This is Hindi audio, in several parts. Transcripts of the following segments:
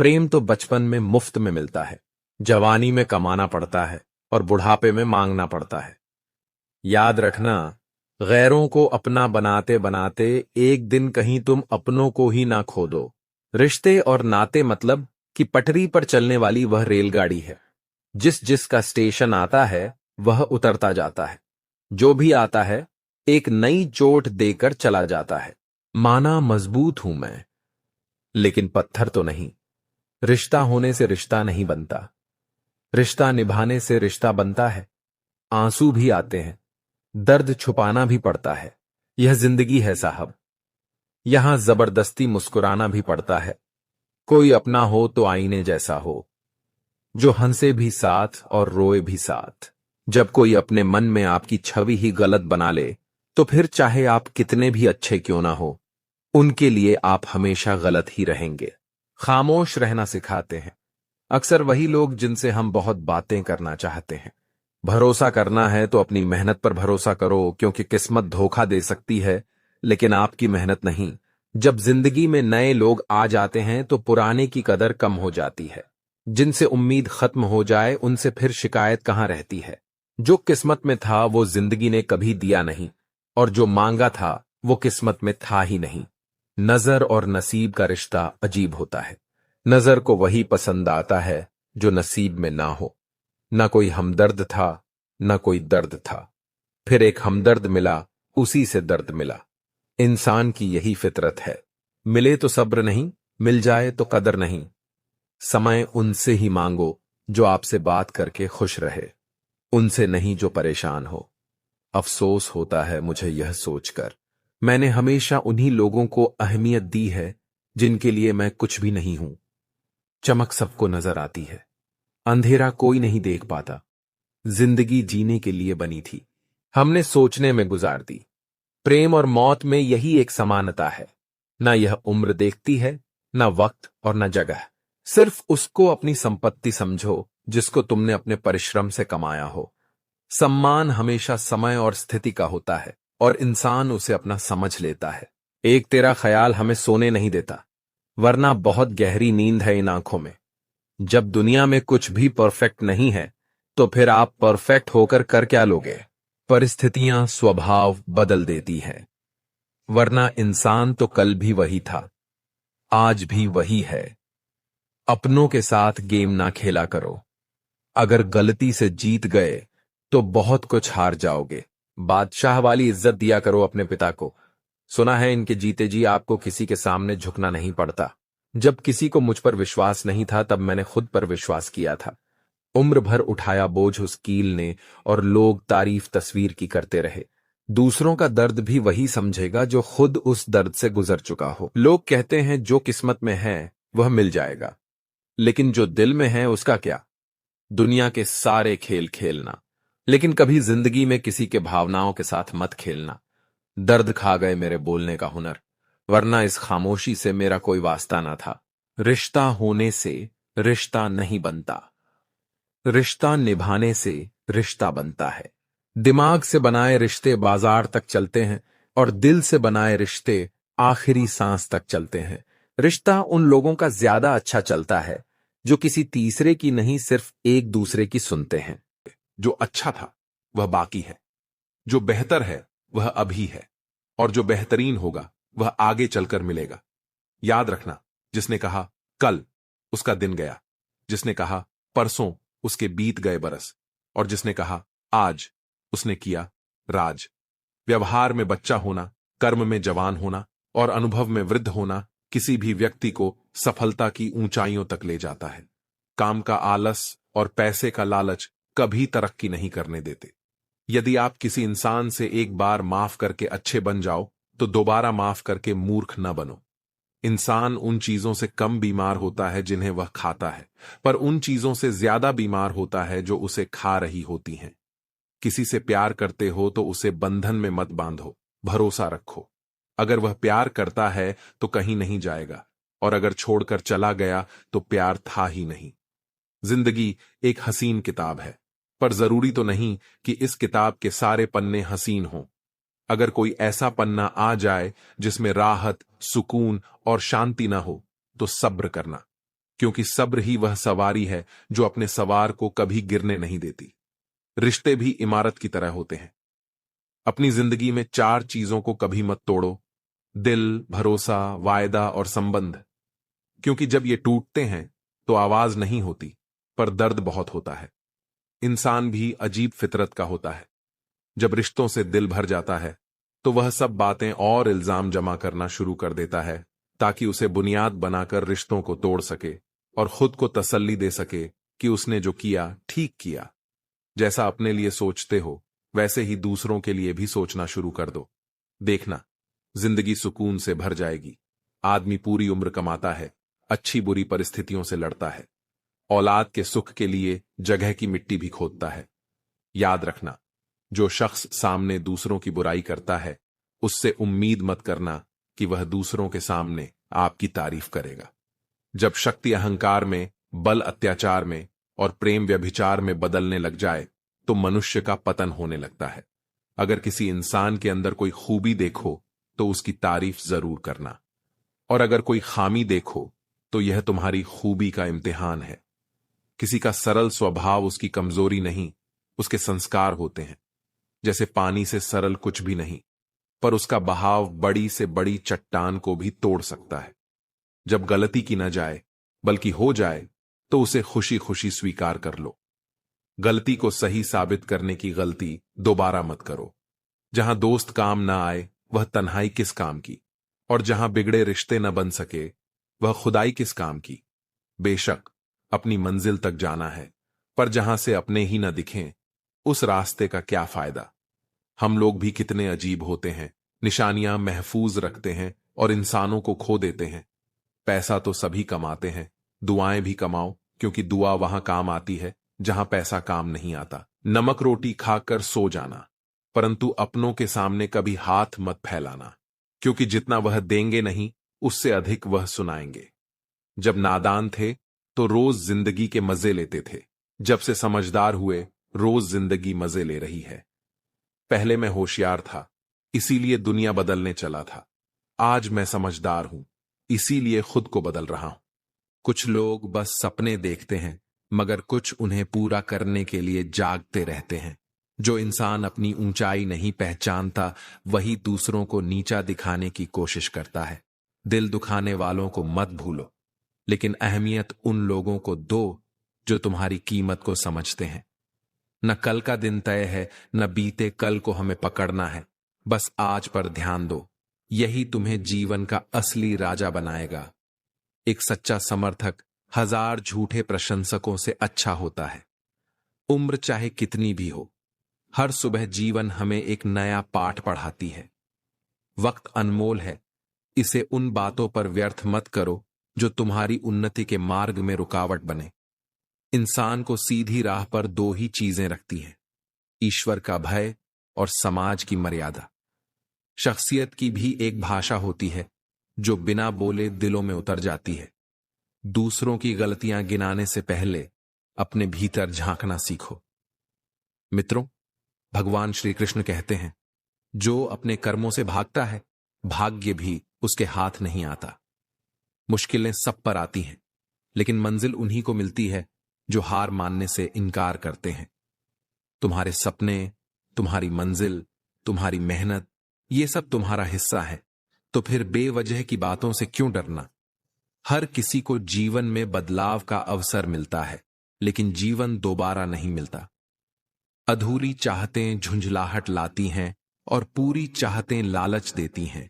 प्रेम तो बचपन में मुफ्त में मिलता है, जवानी में कमाना पड़ता है और बुढ़ापे में मांगना पड़ता है। याद रखना, गैरों को अपना बनाते बनाते एक दिन कहीं तुम अपनों को ही ना खो दो। रिश्ते और नाते मतलब कि पटरी पर चलने वाली वह रेलगाड़ी है। जिस जिसका स्टेशन आता है वह उतरता जाता है। जो भी आता है एक नई चोट देकर चला जाता है। माना मजबूत हूं मैं, लेकिन पत्थर तो नहीं। रिश्ता होने से रिश्ता नहीं बनता, रिश्ता निभाने से रिश्ता बनता है। आंसू भी आते हैं, दर्द छुपाना भी पड़ता है। यह जिंदगी है साहब, यहां जबरदस्ती मुस्कुराना भी पड़ता है। कोई अपना हो तो आईने जैसा हो, जो हंसे भी साथ और रोए भी साथ। जब कोई अपने मन में आपकी छवि ही गलत बना ले, तो फिर चाहे आप कितने भी अच्छे क्यों ना हो, उनके लिए आप हमेशा गलत ही रहेंगे। खामोश रहना सिखाते हैं अक्सर वही लोग जिनसे हम बहुत बातें करना चाहते हैं। भरोसा करना है तो अपनी मेहनत पर भरोसा करो, क्योंकि किस्मत धोखा दे सकती है लेकिन आपकी मेहनत नहीं। जब जिंदगी में नए लोग आ जाते हैं तो पुराने की कदर कम हो जाती है। जिनसे उम्मीद खत्म हो जाए उनसे फिर शिकायत कहां रहती है। जो किस्मत में था वो जिंदगी ने कभी दिया नहीं, और जो मांगा था वो किस्मत में था ही नहीं। नजर और नसीब का रिश्ता अजीब होता है। नजर को वही पसंद आता है जो नसीब में ना हो। ना कोई हमदर्द था, ना कोई दर्द था, फिर एक हमदर्द मिला, उसी से दर्द मिला। इंसान की यही फितरत है, मिले तो सब्र नहीं, मिल जाए तो कदर नहीं। समय उनसे ही मांगो जो आपसे बात करके खुश रहे, उनसे नहीं जो परेशान हो। अफसोस होता है मुझे यह सोचकर, मैंने हमेशा उन्हीं लोगों को अहमियत दी है जिनके लिए मैं कुछ भी नहीं हूं। चमक सबको नजर आती है, अंधेरा कोई नहीं देख पाता। जिंदगी जीने के लिए बनी थी, हमने सोचने में गुजार दी। प्रेम और मौत में यही एक समानता है, ना यह उम्र देखती है, ना वक्त और ना जगह। सिर्फ उसको अपनी संपत्ति समझो जिसको तुमने अपने परिश्रम से कमाया हो। सम्मान हमेशा समय और स्थिति का होता है, और इंसान उसे अपना समझ लेता है। एक तेरा ख्याल हमें सोने नहीं देता, वरना बहुत गहरी नींद है इन आंखों में। जब दुनिया में कुछ भी परफेक्ट नहीं है, तो फिर आप परफेक्ट होकर कर क्या लोगे। परिस्थितियां स्वभाव बदल देती हैं, वरना इंसान तो कल भी वही था, आज भी वही है। अपनों के साथ गेम ना खेला करो, अगर गलती से जीत गए तो बहुत कुछ हार जाओगे। बादशाह वाली इज्जत दिया करो अपने पिता को। सुना है इनके जीते जी आपको किसी के सामने झुकना नहीं पड़ता। जब किसी को मुझ पर विश्वास नहीं था तब मैंने खुद पर विश्वास किया था। उम्र भर उठाया बोझ उस कील ने, और लोग तारीफ तस्वीर की करते रहे। दूसरों का दर्द भी वही समझेगा जो खुद उस दर्द से गुजर चुका हो। लोग कहते हैं जो किस्मत में है वह मिल जाएगा, लेकिन जो दिल में है उसका क्या। दुनिया के सारे खेल खेलना, लेकिन कभी जिंदगी में किसी के भावनाओं के साथ मत खेलना। दर्द खा गए मेरे बोलने का हुनर, वरना इस खामोशी से मेरा कोई वास्ता ना था। रिश्ता होने से रिश्ता नहीं बनता, रिश्ता निभाने से रिश्ता बनता है। दिमाग से बनाए रिश्ते बाजार तक चलते हैं, और दिल से बनाए रिश्ते आखिरी सांस तक चलते हैं। रिश्ता उन लोगों का ज्यादा अच्छा चलता है जो किसी तीसरे की नहीं, सिर्फ एक दूसरे की सुनते हैं। जो अच्छा था वह बाकी है, जो बेहतर है वह अभी है, और जो बेहतरीन होगा वह आगे चलकर मिलेगा। याद रखना, जिसने कहा कल उसका दिन गया, जिसने कहा परसों उसके बीत गए बरस, और जिसने कहा आज उसने किया राज। व्यवहार में बच्चा होना, कर्म में जवान होना और अनुभव में वृद्ध होना किसी भी व्यक्ति को सफलता की ऊंचाइयों तक ले जाता है। काम का आलस और पैसे का लालच कभी तरक्की नहीं करने देते। यदि आप किसी इंसान से एक बार माफ करके अच्छे बन जाओ तो दोबारा माफ करके मूर्ख न बनो। इंसान उन चीजों से कम बीमार होता है जिन्हें वह खाता है, पर उन चीजों से ज्यादा बीमार होता है जो उसे खा रही होती हैं। किसी से प्यार करते हो तो उसे बंधन में मत बांधो, भरोसा रखो। अगर वह प्यार करता है तो कहीं नहीं जाएगा, और अगर छोड़कर चला गया तो प्यार था ही नहीं। जिंदगी एक हसीन किताब है, पर जरूरी तो नहीं कि इस किताब के सारे पन्ने हसीन हों। अगर कोई ऐसा पन्ना आ जाए जिसमें राहत, सुकून और शांति न हो, तो सब्र करना, क्योंकि सब्र ही वह सवारी है जो अपने सवार को कभी गिरने नहीं देती। रिश्ते भी इमारत की तरह होते हैं। अपनी जिंदगी में 4 चीजों को कभी मत तोड़ो: दिल, भरोसा, वायदा और संबंध। क्योंकि जब ये टूटते हैं तो आवाज नहीं होती, पर दर्द बहुत होता है। इंसान भी अजीब फितरत का होता है। जब रिश्तों से दिल भर जाता है तो वह सब बातें और इल्जाम जमा करना शुरू कर देता है, ताकि उसे बुनियाद बनाकर रिश्तों को तोड़ सके और खुद को तसल्ली दे सके कि उसने जो किया ठीक किया। जैसा अपने लिए सोचते हो वैसे ही दूसरों के लिए भी सोचना शुरू कर दो। देखना, जिंदगी सुकून से भर जाएगी। आदमी पूरी उम्र कमाता है, अच्छी बुरी परिस्थितियों से लड़ता है, औलाद के सुख के लिए जगह की मिट्टी भी खोदता है। याद रखना, जो शख्स सामने दूसरों की बुराई करता है, उससे उम्मीद मत करना कि वह दूसरों के सामने आपकी तारीफ करेगा। जब शक्ति अहंकार में, बल अत्याचार में और प्रेम व्यभिचार में बदलने लग जाए तो मनुष्य का पतन होने लगता है। अगर किसी इंसान के अंदर कोई खूबी देखो तो उसकी तारीफ जरूर करना, और अगर कोई खामी देखो तो यह तुम्हारी खूबी का इम्तिहान है। किसी का सरल स्वभाव उसकी कमजोरी नहीं, उसके संस्कार होते हैं। जैसे पानी से सरल कुछ भी नहीं, पर उसका बहाव बड़ी से बड़ी चट्टान को भी तोड़ सकता है। जब गलती की न जाए बल्कि हो जाए तो उसे खुशी खुशी स्वीकार कर लो। गलती को सही साबित करने की गलती दोबारा मत करो। जहां दोस्त काम ना आए वह तन्हाई किस काम की, और जहां बिगड़े रिश्ते न बन सके वह खुदाई किस काम की। बेशक अपनी मंजिल तक जाना है, पर जहां से अपने ही न दिखें उस रास्ते का क्या फायदा। हम लोग भी कितने अजीब होते हैं, निशानियां महफूज रखते हैं और इंसानों को खो देते हैं। पैसा तो सभी कमाते हैं, दुआएं भी कमाओ, क्योंकि दुआ वहां काम आती है जहां पैसा काम नहीं आता। नमक रोटी खाकर सो जाना, परंतु अपनों के सामने कभी हाथ मत फैलाना, क्योंकि जितना वह देंगे नहीं उससे अधिक वह सुनाएंगे। जब नादान थे तो रोज जिंदगी के मजे लेते थे, जब से समझदार हुए रोज जिंदगी मजे ले रही है। पहले मैं होशियार था, इसीलिए दुनिया बदलने चला था। आज मैं समझदार हूं, इसीलिए खुद को बदल रहा हूं। कुछ लोग बस सपने देखते हैं, मगर कुछ उन्हें पूरा करने के लिए जागते रहते हैं। जो इंसान अपनी ऊंचाई नहीं पहचानता वही दूसरों को नीचा दिखाने की कोशिश करता है। दिल दुखाने वालों को मत भूलो, लेकिन अहमियत उन लोगों को दो जो तुम्हारी कीमत को समझते हैं। न कल का दिन तय है, न बीते कल को हमें पकड़ना है। बस आज पर ध्यान दो, यही तुम्हें जीवन का असली राजा बनाएगा। एक सच्चा समर्थक 1000 झूठे प्रशंसकों से अच्छा होता है। उम्र चाहे कितनी भी हो, हर सुबह जीवन हमें एक नया पाठ पढ़ाती है। वक्त अनमोल है, इसे उन बातों पर व्यर्थ मत करो जो तुम्हारी उन्नति के मार्ग में रुकावट बने। इंसान को सीधी राह पर 2 ही चीजें रखती हैं: ईश्वर का भय और समाज की मर्यादा। शख्सियत की भी एक भाषा होती है जो बिना बोले दिलों में उतर जाती है। दूसरों की गलतियां गिनाने से पहले अपने भीतर झांकना सीखो। मित्रों, भगवान श्री कृष्ण कहते हैं, जो अपने कर्मों से भागता है भाग्य भी उसके हाथ नहीं आता। मुश्किलें सब पर आती हैं, लेकिन मंजिल उन्हीं को मिलती है जो हार मानने से इनकार करते हैं। तुम्हारे सपने, तुम्हारी मंजिल, तुम्हारी मेहनत, ये सब तुम्हारा हिस्सा है, तो फिर बेवजह की बातों से क्यों डरना। हर किसी को जीवन में बदलाव का अवसर मिलता है, लेकिन जीवन दोबारा नहीं मिलता। अधूरी चाहतें झुंझलाहट लाती हैं और पूरी चाहतें लालच देती हैं।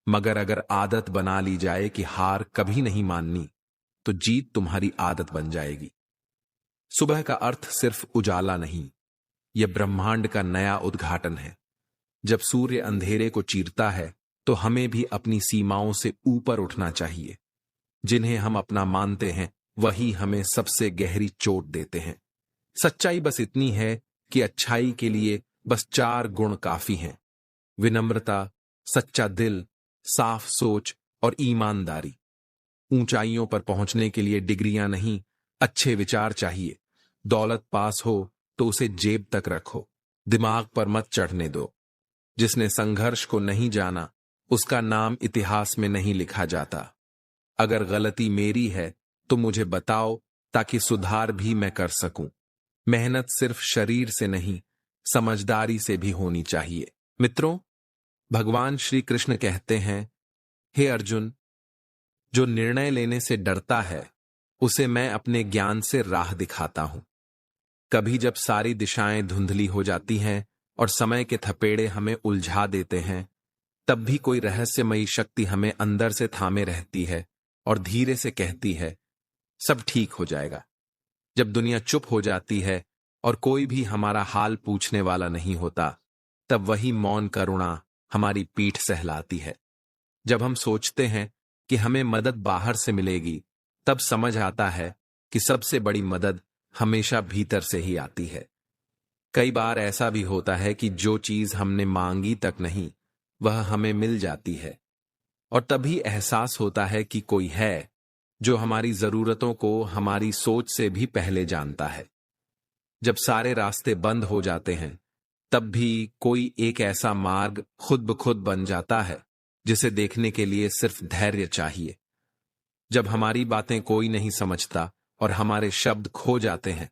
मगर अगर आदत बना ली जाए कि हार कभी नहीं माननी, तो जीत तुम्हारी आदत बन जाएगी। सुबह का अर्थ सिर्फ उजाला नहीं, यह ब्रह्मांड का नया उद्घाटन है। जब सूर्य अंधेरे को चीरता है तो हमें भी अपनी सीमाओं से ऊपर उठना चाहिए। जिन्हें हम अपना मानते हैं वही हमें सबसे गहरी चोट देते हैं। सच्चाई बस इतनी है कि अच्छाई के लिए बस 4 गुण काफी हैं: विनम्रता, सच्चा दिल, साफ सोच और ईमानदारी। ऊंचाइयों पर पहुंचने के लिए डिग्रियां नहीं, अच्छे विचार चाहिए। दौलत पास हो तो उसे जेब तक रखो, दिमाग पर मत चढ़ने दो। जिसने संघर्ष को नहीं जाना उसका नाम इतिहास में नहीं लिखा जाता। अगर गलती मेरी है तुम मुझे बताओ ताकि सुधार भी मैं कर सकूं। मेहनत सिर्फ शरीर से नहीं, समझदारी से भी होनी चाहिए। मित्रों, भगवान श्री कृष्ण कहते हैं, हे अर्जुन, जो निर्णय लेने से डरता है उसे मैं अपने ज्ञान से राह दिखाता हूं। कभी जब सारी दिशाएं धुंधली हो जाती हैं और समय के थपेड़े हमें उलझा देते हैं, तब भी कोई रहस्यमयी शक्ति हमें अंदर से थामे रहती है और धीरे से कहती है, सब ठीक हो जाएगा। जब दुनिया चुप हो जाती है और कोई भी हमारा हाल पूछने वाला नहीं होता, तब वही मौन करुणा हमारी पीठ सहलाती है। जब हम सोचते हैं कि हमें मदद बाहर से मिलेगी, तब समझ आता है कि सबसे बड़ी मदद हमेशा भीतर से ही आती है। कई बार ऐसा भी होता है कि जो चीज हमने मांगी तक नहीं, वह हमें मिल जाती है, और तभी एहसास होता है कि कोई है जो हमारी जरूरतों को हमारी सोच से भी पहले जानता है। जब सारे रास्ते बंद हो जाते हैं, तब भी कोई एक ऐसा मार्ग खुद ब खुद बन जाता है जिसे देखने के लिए सिर्फ धैर्य चाहिए। जब हमारी बातें कोई नहीं समझता और हमारे शब्द खो जाते हैं,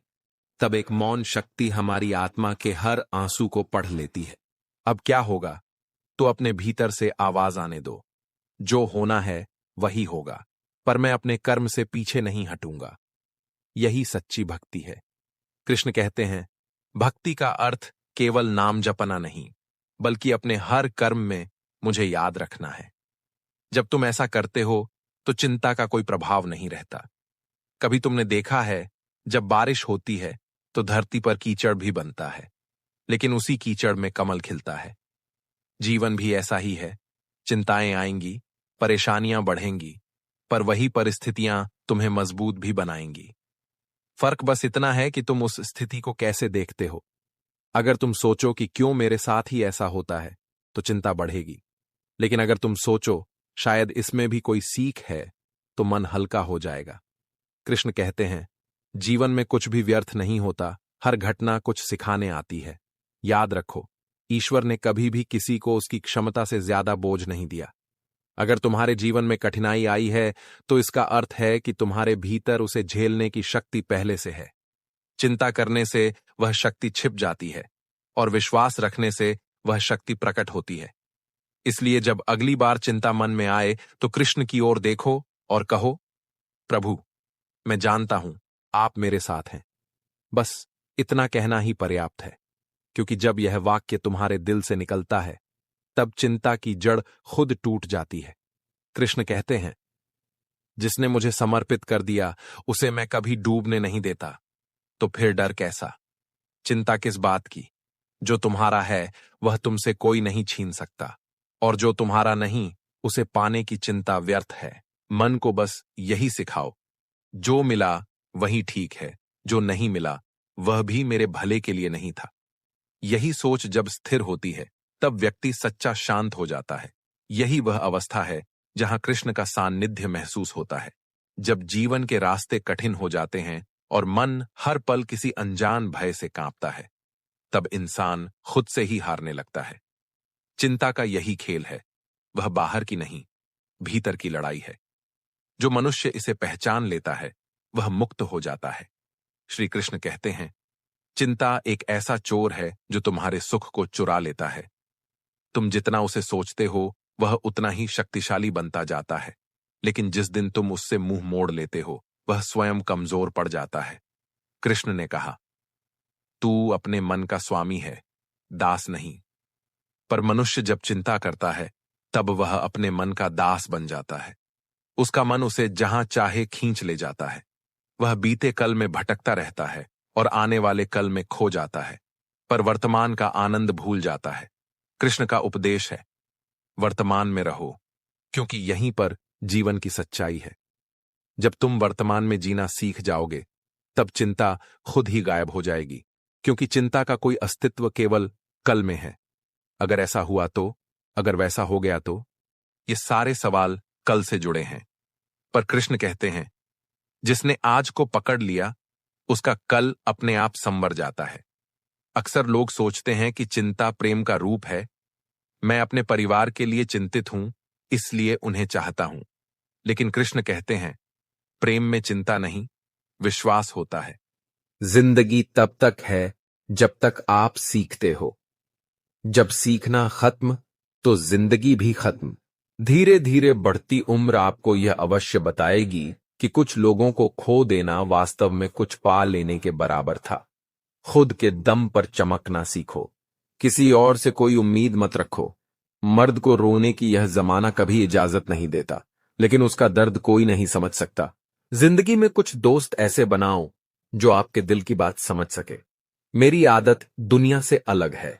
तब एक मौन शक्ति हमारी आत्मा के हर आंसू को पढ़ लेती है। अब क्या होगा? तो अपने भीतर से आवाज आने दो, जो होना है वही होगा, पर मैं अपने कर्म से पीछे नहीं हटूंगा। यही सच्ची भक्ति है। कृष्ण कहते हैं, भक्ति का अर्थ केवल नाम जपना नहीं, बल्कि अपने हर कर्म में मुझे याद रखना है। जब तुम ऐसा करते हो तो चिंता का कोई प्रभाव नहीं रहता। कभी तुमने देखा है, जब बारिश होती है तो धरती पर कीचड़ भी बनता है, लेकिन उसी कीचड़ में कमल खिलता है। जीवन भी ऐसा ही है। चिंताएं आएंगी, परेशानियां बढ़ेंगी, पर वही परिस्थितियां तुम्हें मजबूत भी बनाएंगी। फर्क बस इतना है कि तुम उस स्थिति को कैसे देखते हो। अगर तुम सोचो कि क्यों मेरे साथ ही ऐसा होता है, तो चिंता बढ़ेगी। लेकिन अगर तुम सोचो शायद इसमें भी कोई सीख है, तो मन हल्का हो जाएगा। कृष्ण कहते हैं, जीवन में कुछ भी व्यर्थ नहीं होता, हर घटना कुछ सिखाने आती है। याद रखो, ईश्वर ने कभी भी किसी को उसकी क्षमता से ज्यादा बोझ नहीं दिया। अगर तुम्हारे जीवन में कठिनाई आई है, तो इसका अर्थ है कि तुम्हारे भीतर उसे झेलने की शक्ति पहले से है। चिंता करने से वह शक्ति छिप जाती है और विश्वास रखने से वह शक्ति प्रकट होती है। इसलिए जब अगली बार चिंता मन में आए, तो कृष्ण की ओर देखो और कहो, प्रभु, मैं जानता हूं आप मेरे साथ हैं। बस इतना कहना ही पर्याप्त है, क्योंकि जब यह वाक्य तुम्हारे दिल से निकलता है, तब चिंता की जड़ खुद टूट जाती है। कृष्ण कहते हैं, जिसने मुझे समर्पित कर दिया उसे मैं कभी डूबने नहीं देता। तो फिर डर कैसा? चिंता किस बात की? जो तुम्हारा है वह तुमसे कोई नहीं छीन सकता, और जो तुम्हारा नहीं उसे पाने की चिंता व्यर्थ है। मन को बस यही सिखाओ, जो मिला वही ठीक है, जो नहीं मिला वह भी मेरे भले के लिए नहीं था। यही सोच जब स्थिर होती है, तब व्यक्ति सच्चा शांत हो जाता है। यही वह अवस्था है जहां कृष्ण का सान्निध्य महसूस होता है। जब जीवन के रास्ते कठिन हो जाते हैं और मन हर पल किसी अनजान भय से कांपता है, तब इंसान खुद से ही हारने लगता है। चिंता का यही खेल है, वह बाहर की नहीं, भीतर की लड़ाई है। जो मनुष्य इसे पहचान लेता है, वह मुक्त हो जाता है। श्री कृष्ण कहते हैं, चिंता एक ऐसा चोर है जो तुम्हारे सुख को चुरा लेता है। तुम जितना उसे सोचते हो, वह उतना ही शक्तिशाली बनता जाता है, लेकिन जिस दिन तुम उससे मुंह मोड़ लेते हो, वह स्वयं कमजोर पड़ जाता है। कृष्ण ने कहा, तू अपने मन का स्वामी है, दास नहीं। पर मनुष्य जब चिंता करता है, तब वह अपने मन का दास बन जाता है। उसका मन उसे जहां चाहे खींच ले जाता है। वह बीते कल में भटकता रहता है और आने वाले कल में खो जाता है, पर वर्तमान का आनंद भूल जाता है। कृष्ण का उपदेश है, वर्तमान में रहो, क्योंकि यहीं पर जीवन की सच्चाई है। जब तुम वर्तमान में जीना सीख जाओगे, तब चिंता खुद ही गायब हो जाएगी, क्योंकि चिंता का कोई अस्तित्व केवल कल में है। अगर ऐसा हुआ तो, अगर वैसा हो गया तो, ये सारे सवाल कल से जुड़े हैं। पर कृष्ण कहते हैं, जिसने आज को पकड़ लिया, उसका कल अपने आप संवर जाता है। अक्सर लोग सोचते हैं कि चिंता प्रेम का रूप है। मैं अपने परिवार के लिए चिंतित हूं, इसलिए उन्हें चाहता हूं। लेकिन कृष्ण कहते हैं, प्रेम में चिंता नहीं, विश्वास होता है। जिंदगी तब तक है जब तक आप सीखते हो। जब सीखना खत्म तो जिंदगी भी खत्म। धीरे धीरे बढ़ती उम्र आपको यह अवश्य बताएगी कि कुछ लोगों को खो देना वास्तव में कुछ पा लेने के बराबर था। खुद के दम पर चमकना सीखो। किसी और से कोई उम्मीद मत रखो। मर्द को रोने की यह जमाना कभी इजाजत नहीं देता, लेकिन उसका दर्द कोई नहीं समझ सकता। जिंदगी में कुछ दोस्त ऐसे बनाओ जो आपके दिल की बात समझ सके। मेरी आदत दुनिया से अलग है।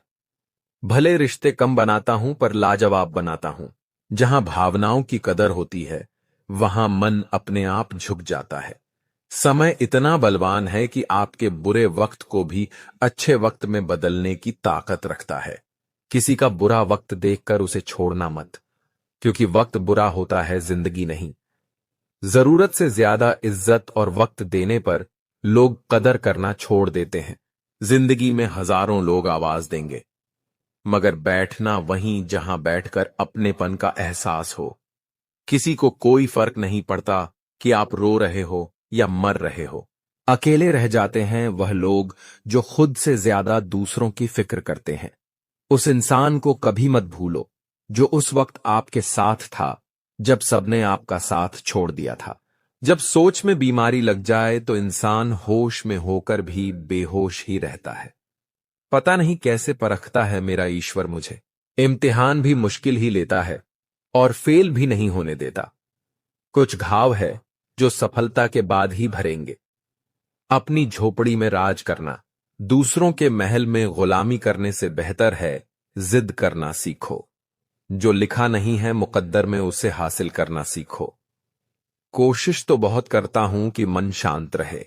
भले रिश्ते कम बनाता हूं पर लाजवाब बनाता हूं। जहां भावनाओं की कदर होती है वहां मन अपने आप झुक जाता है। समय इतना बलवान है कि आपके बुरे वक्त को भी अच्छे वक्त में बदलने की ताकत रखता है। किसी का बुरा वक्त देखकर उसे छोड़ना मत, क्योंकि वक्त बुरा होता है, जिंदगी नहीं। जरूरत से ज्यादा इज्जत और वक्त देने पर लोग कदर करना छोड़ देते हैं। जिंदगी में हजारों लोग आवाज देंगे, मगर बैठना वहीं जहां बैठकर अपनेपन का एहसास हो। किसी को कोई फर्क नहीं पड़ता कि आप रो रहे हो या मर रहे हो। अकेले रह जाते हैं वह लोग जो खुद से ज्यादा दूसरों की फिक्र करते हैं। उस इंसान को कभी मत भूलो जो उस वक्त आपके साथ था जब सबने आपका साथ छोड़ दिया था। जब सोच में बीमारी लग जाए तो इंसान होश में होकर भी बेहोश ही रहता है। पता नहीं कैसे परखता है मेरा ईश्वर मुझे। इम्तिहान भी मुश्किल ही लेता है और फेल भी नहीं होने देता। कुछ घाव है जो सफलता के बाद ही भरेंगे। अपनी झोपड़ी में राज करना दूसरों के महल में गुलामी करने से बेहतर है जिद करना सीखो। जो लिखा नहीं है मुकद्दर में उसे हासिल करना सीखो। कोशिश तो बहुत करता हूं कि मन शांत रहे,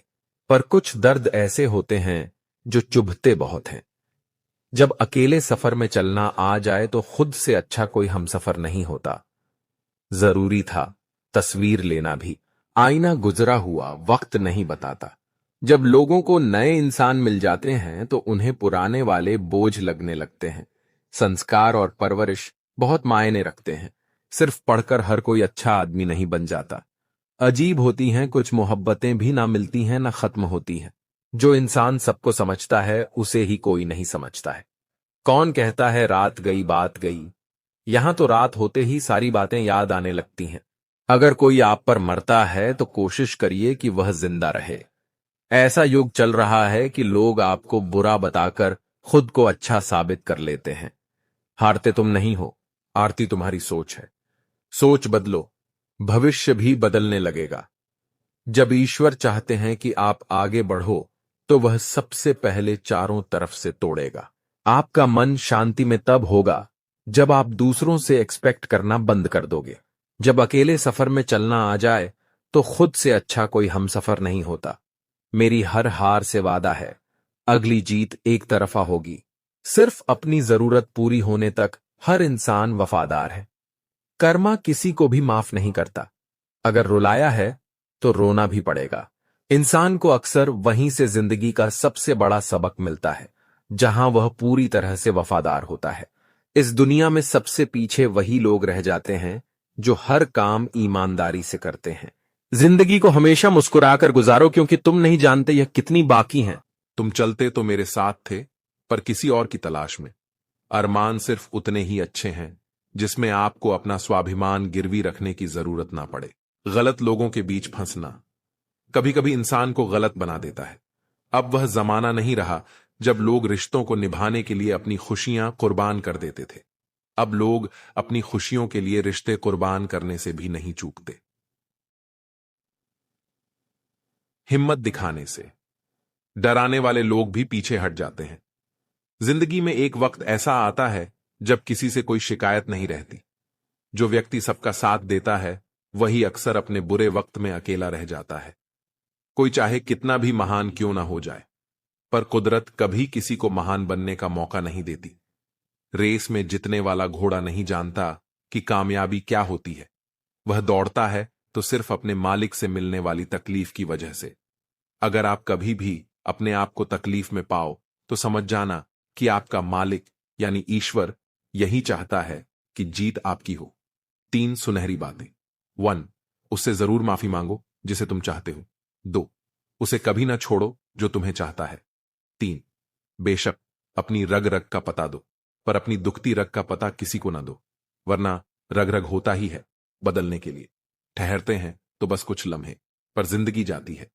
पर कुछ दर्द ऐसे होते हैं जो चुभते बहुत हैं। जब अकेले सफर में चलना आ जाए तो खुद से अच्छा कोई हमसफर नहीं होता। जरूरी था तस्वीर लेना भी। आईना गुजरा हुआ वक्त नहीं बताता। जब लोगों को नए इंसान मिल जाते हैं तो उन्हें पुराने वाले बोझ लगने लगते हैं। संस्कार और परवरिश बहुत मायने रखते हैं। सिर्फ पढ़कर हर कोई अच्छा आदमी नहीं बन जाता। अजीब होती हैं कुछ मोहब्बतें भी, ना मिलती हैं ना खत्म होती हैं। जो इंसान सबको समझता है उसे ही कोई नहीं समझता है। कौन कहता है रात गई बात गई? यहां तो रात होते ही सारी बातें याद आने लगती हैं। अगर कोई आप पर मरता है तो कोशिश करिए कि वह जिंदा रहे। ऐसा युग चल रहा है कि लोग आपको बुरा बताकर खुद को अच्छा साबित कर लेते हैं। हारते तुम नहीं हो, आरती तुम्हारी सोच है। सोच बदलो, भविष्य भी बदलने लगेगा। जब ईश्वर चाहते हैं कि आप आगे बढ़ो तो वह सबसे पहले चारों तरफ से तोड़ेगा। आपका मन शांति में तब होगा जब आप दूसरों से एक्सपेक्ट करना बंद कर दोगे। जब अकेले सफर में चलना आ जाए तो खुद से अच्छा कोई हमसफर नहीं होता। मेरी हर हार से वादा है, अगली जीत एक तरफा होगी। सिर्फ अपनी जरूरत पूरी होने तक हर इंसान वफादार है। कर्मा किसी को भी माफ नहीं करता। अगर रुलाया है तो रोना भी पड़ेगा। इंसान को अक्सर वहीं से जिंदगी का सबसे बड़ा सबक मिलता है जहां वह पूरी तरह से वफादार होता है। इस दुनिया में सबसे पीछे वही लोग रह जाते हैं जो हर काम ईमानदारी से करते हैं। जिंदगी को हमेशा मुस्कुराकर गुजारो, क्योंकि तुम नहीं जानते यह कितनी बाकी है। तुम चलते तो मेरे साथ थे, पर किसी और की तलाश में। अरमान सिर्फ उतने ही अच्छे हैं जिसमें आपको अपना स्वाभिमान गिरवी रखने की जरूरत ना पड़े। गलत लोगों के बीच फंसना कभी कभी इंसान को गलत बना देता है। अब वह जमाना नहीं रहा जब लोग रिश्तों को निभाने के लिए अपनी खुशियां कुर्बान कर देते थे। अब लोग अपनी खुशियों के लिए रिश्ते कुर्बान करने से भी नहीं चूकते। हिम्मत दिखाने से डराने वाले लोग भी पीछे हट जाते हैं। जिंदगी में एक वक्त ऐसा आता है जब किसी से कोई शिकायत नहीं रहती। जो व्यक्ति सबका साथ देता है वही अक्सर अपने बुरे वक्त में अकेला रह जाता है। कोई चाहे कितना भी महान क्यों ना हो जाए, पर कुदरत कभी किसी को महान बनने का मौका नहीं देती। रेस में जीतने वाला घोड़ा नहीं जानता कि कामयाबी क्या होती है। वह दौड़ता है तो सिर्फ अपने मालिक से मिलने वाली तकलीफ की वजह से। अगर आप कभी भी अपने आप को तकलीफ में पाओ तो समझ जाना कि आपका मालिक यानी ईश्वर यही चाहता है कि जीत आपकी हो। 3 सुनहरी बातें। 1. उससे जरूर माफी मांगो। जिसे तुम चाहते हो। 2, उसे कभी ना छोड़ो जो तुम्हें चाहता है। 3, बेशक अपनी रग रग का पता दो, पर अपनी दुखती रग का पता किसी को ना दो, वरना रग रग होता ही है बदलने के लिए। ठहरते हैं तो बस कुछ लम्हे, पर जिंदगी जाती है।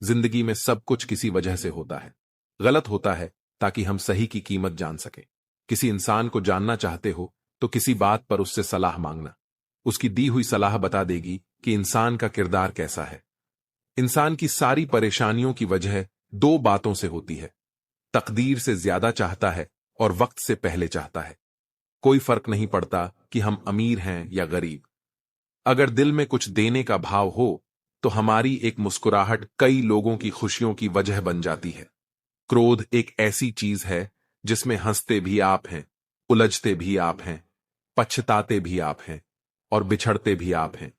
जिंदगी में सब कुछ किसी वजह से होता है। गलत होता है ताकि हम सही की कीमत जान सकें। किसी इंसान को जानना चाहते हो तो किसी बात पर उससे सलाह मांगना। उसकी दी हुई सलाह बता देगी कि इंसान का किरदार कैसा है। इंसान की सारी परेशानियों की वजह 2 बातों से होती है। तकदीर से ज्यादा चाहता है और वक्त से पहले चाहता है। कोई फर्क नहीं पड़ता कि हम अमीर हैं या गरीब। अगर दिल में कुछ देने का भाव हो तो हमारी एक मुस्कुराहट कई लोगों की खुशियों की वजह बन जाती है। क्रोध एक ऐसी चीज है जिसमें हंसते भी आप हैं, उलझते भी आप हैं, पछताते भी आप हैं और बिछड़ते भी आप हैं।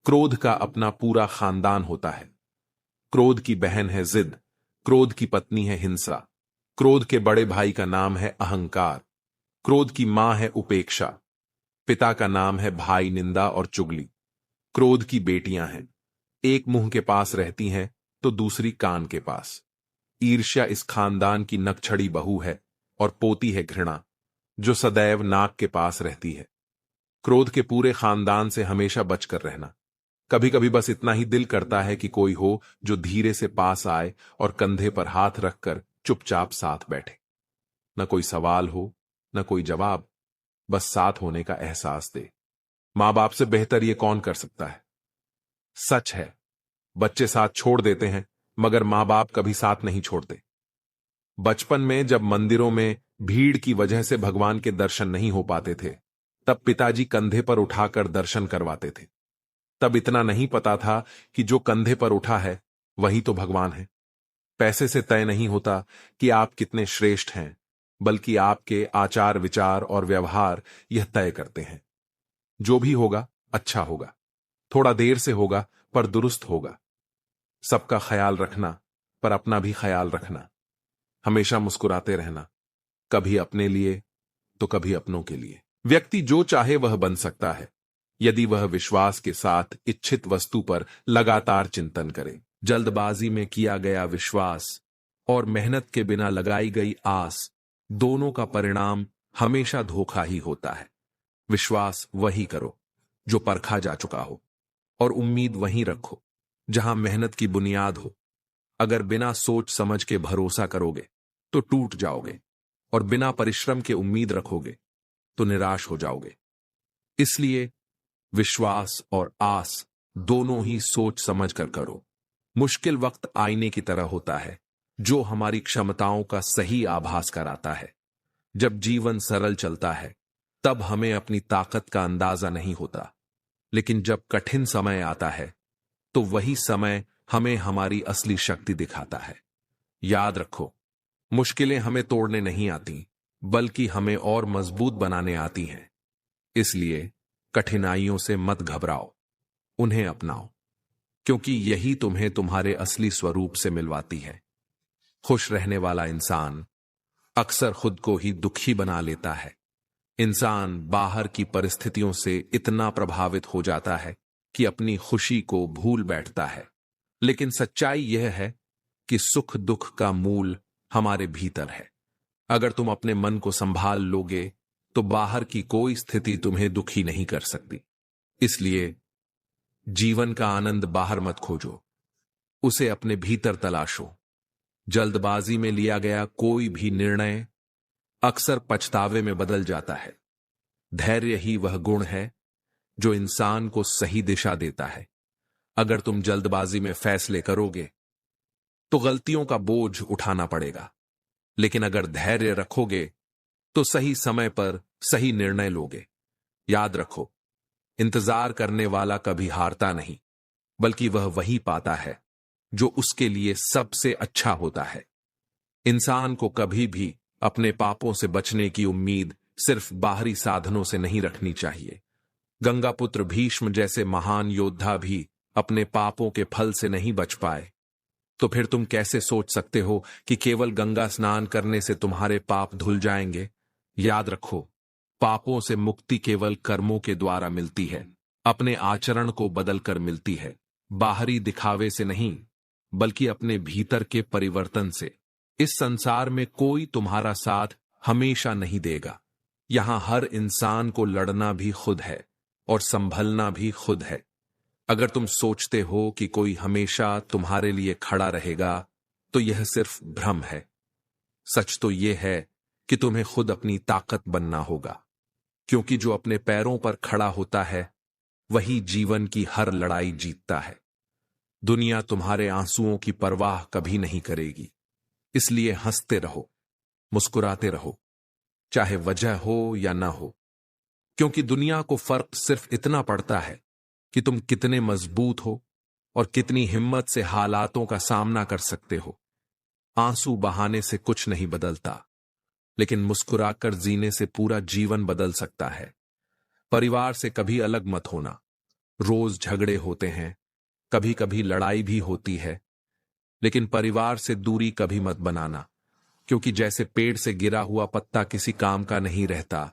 क्रोध का अपना पूरा खानदान होता है। क्रोध की बहन है जिद, क्रोध की पत्नी है हिंसा, क्रोध के बड़े भाई का नाम है अहंकार, क्रोध की मां है उपेक्षा, पिता का नाम है भाई निंदा और चुगली। क्रोध की बेटियां हैं, एक मुंह के पास रहती हैं तो दूसरी कान के पास। ईर्ष्या इस खानदान की नकछड़ी बहू है और पोती है घृणा, जो सदैव नाक के पास रहती है। क्रोध के पूरे खानदान से हमेशा बचकर रहना। कभी कभी बस इतना ही दिल करता है कि कोई हो जो धीरे से पास आए और कंधे पर हाथ रखकर चुपचाप साथ बैठे। न कोई सवाल हो, न कोई जवाब, बस साथ होने का एहसास दे। मां बाप से बेहतर ये कौन कर सकता है? सच है, बच्चे साथ छोड़ देते हैं, मगर मां बाप कभी साथ नहीं छोड़ते। बचपन में जब मंदिरों में भीड़ की वजह से भगवान के दर्शन नहीं हो पाते थे, तब पिताजी कंधे पर उठाकर दर्शन करवाते थे। तब इतना नहीं पता था कि जो कंधे पर उठा है वही तो भगवान है। पैसे से तय नहीं होता कि आप कितने श्रेष्ठ हैं, बल्कि आपके आचार विचार और व्यवहार यह तय करते हैं। जो भी होगा अच्छा होगा, थोड़ा देर से होगा पर दुरुस्त होगा। सबका ख्याल रखना, पर अपना भी ख्याल रखना। हमेशा मुस्कुराते रहना, कभी अपने लिए तो कभी अपनों के लिए। व्यक्ति जो चाहे वह बन सकता है, यदि वह विश्वास के साथ इच्छित वस्तु पर लगातार चिंतन करे। जल्दबाजी में किया गया विश्वास और मेहनत के बिना लगाई गई आस, दोनों का परिणाम हमेशा धोखा ही होता है। विश्वास वही करो जो परखा जा चुका हो, और उम्मीद वहीं रखो जहां मेहनत की बुनियाद हो। अगर बिना सोच समझ के भरोसा करोगे तो टूट जाओगे, और बिना परिश्रम के उम्मीद रखोगे तो निराश हो जाओगे। इसलिए विश्वास और आस दोनों ही सोच समझ कर करो। मुश्किल वक्त आईने की तरह होता है, जो हमारी क्षमताओं का सही आभास कराता है। जब जीवन सरल चलता है, तब हमें अपनी ताकत का अंदाजा नहीं होता, लेकिन जब कठिन समय आता है, तो वही समय हमें हमारी असली शक्ति दिखाता है। याद रखो, मुश्किलें हमें तोड़ने नहीं आती, बल्कि हमें और मजबूत बनाने आती हैं। इसलिए कठिनाइयों से मत घबराओ, उन्हें अपनाओ, क्योंकि यही तुम्हें तुम्हारे असली स्वरूप से मिलवाती है। खुश रहने वाला इंसान अक्सर खुद को ही दुखी बना लेता है। इंसान बाहर की परिस्थितियों से इतना प्रभावित हो जाता है कि अपनी खुशी को भूल बैठता है। लेकिन सच्चाई यह है कि सुख दुख का मूल हमारे भीतर है। अगर तुम अपने मन को संभाल लोगे तो बाहर की कोई स्थिति तुम्हें दुखी नहीं कर सकती। इसलिए जीवन का आनंद बाहर मत खोजो, उसे अपने भीतर तलाशो। जल्दबाजी में लिया गया कोई भी निर्णय अक्सर पछतावे में बदल जाता है। धैर्य ही वह गुण है जो इंसान को सही दिशा देता है। अगर तुम जल्दबाजी में फैसले करोगे तो गलतियों का बोझ उठाना पड़ेगा, लेकिन अगर धैर्य रखोगे तो सही समय पर सही निर्णय लोगे। याद रखो, इंतजार करने वाला कभी हारता नहीं, बल्कि वह वही पाता है जो उसके लिए सबसे अच्छा होता है। इंसान को कभी भी अपने पापों से बचने की उम्मीद सिर्फ बाहरी साधनों से नहीं रखनी चाहिए। गंगापुत्र भीष्म जैसे महान योद्धा भी अपने पापों के फल से नहीं बच पाए, तो फिर तुम कैसे सोच सकते हो कि केवल गंगा स्नान करने से तुम्हारे पाप धुल जाएंगे? याद रखो, पापों से मुक्ति केवल कर्मों के द्वारा मिलती है, अपने आचरण को बदलकर मिलती है। बाहरी दिखावे से नहीं, बल्कि अपने भीतर के परिवर्तन से। इस संसार में कोई तुम्हारा साथ हमेशा नहीं देगा। यहां हर इंसान को लड़ना भी खुद है और संभलना भी खुद है। अगर तुम सोचते हो कि कोई हमेशा तुम्हारे लिए खड़ा रहेगा, तो यह सिर्फ भ्रम है। सच तो यह है कि तुम्हें खुद अपनी ताकत बनना होगा, क्योंकि जो अपने पैरों पर खड़ा होता है वही जीवन की हर लड़ाई जीतता है। दुनिया तुम्हारे आंसुओं की परवाह कभी नहीं करेगी, इसलिए हंसते रहो, मुस्कुराते रहो, चाहे वजह हो या ना हो, क्योंकि दुनिया को फर्क सिर्फ इतना पड़ता है कि तुम कितने मजबूत हो और कितनी हिम्मत से हालातों का सामना कर सकते हो। आंसू बहाने से कुछ नहीं बदलता, लेकिन मुस्कुराकर जीने से पूरा जीवन बदल सकता है। परिवार से कभी अलग मत होना। रोज झगड़े होते हैं, कभी कभी लड़ाई भी होती है, लेकिन परिवार से दूरी कभी मत बनाना, क्योंकि जैसे पेड़ से गिरा हुआ पत्ता किसी काम का नहीं रहता,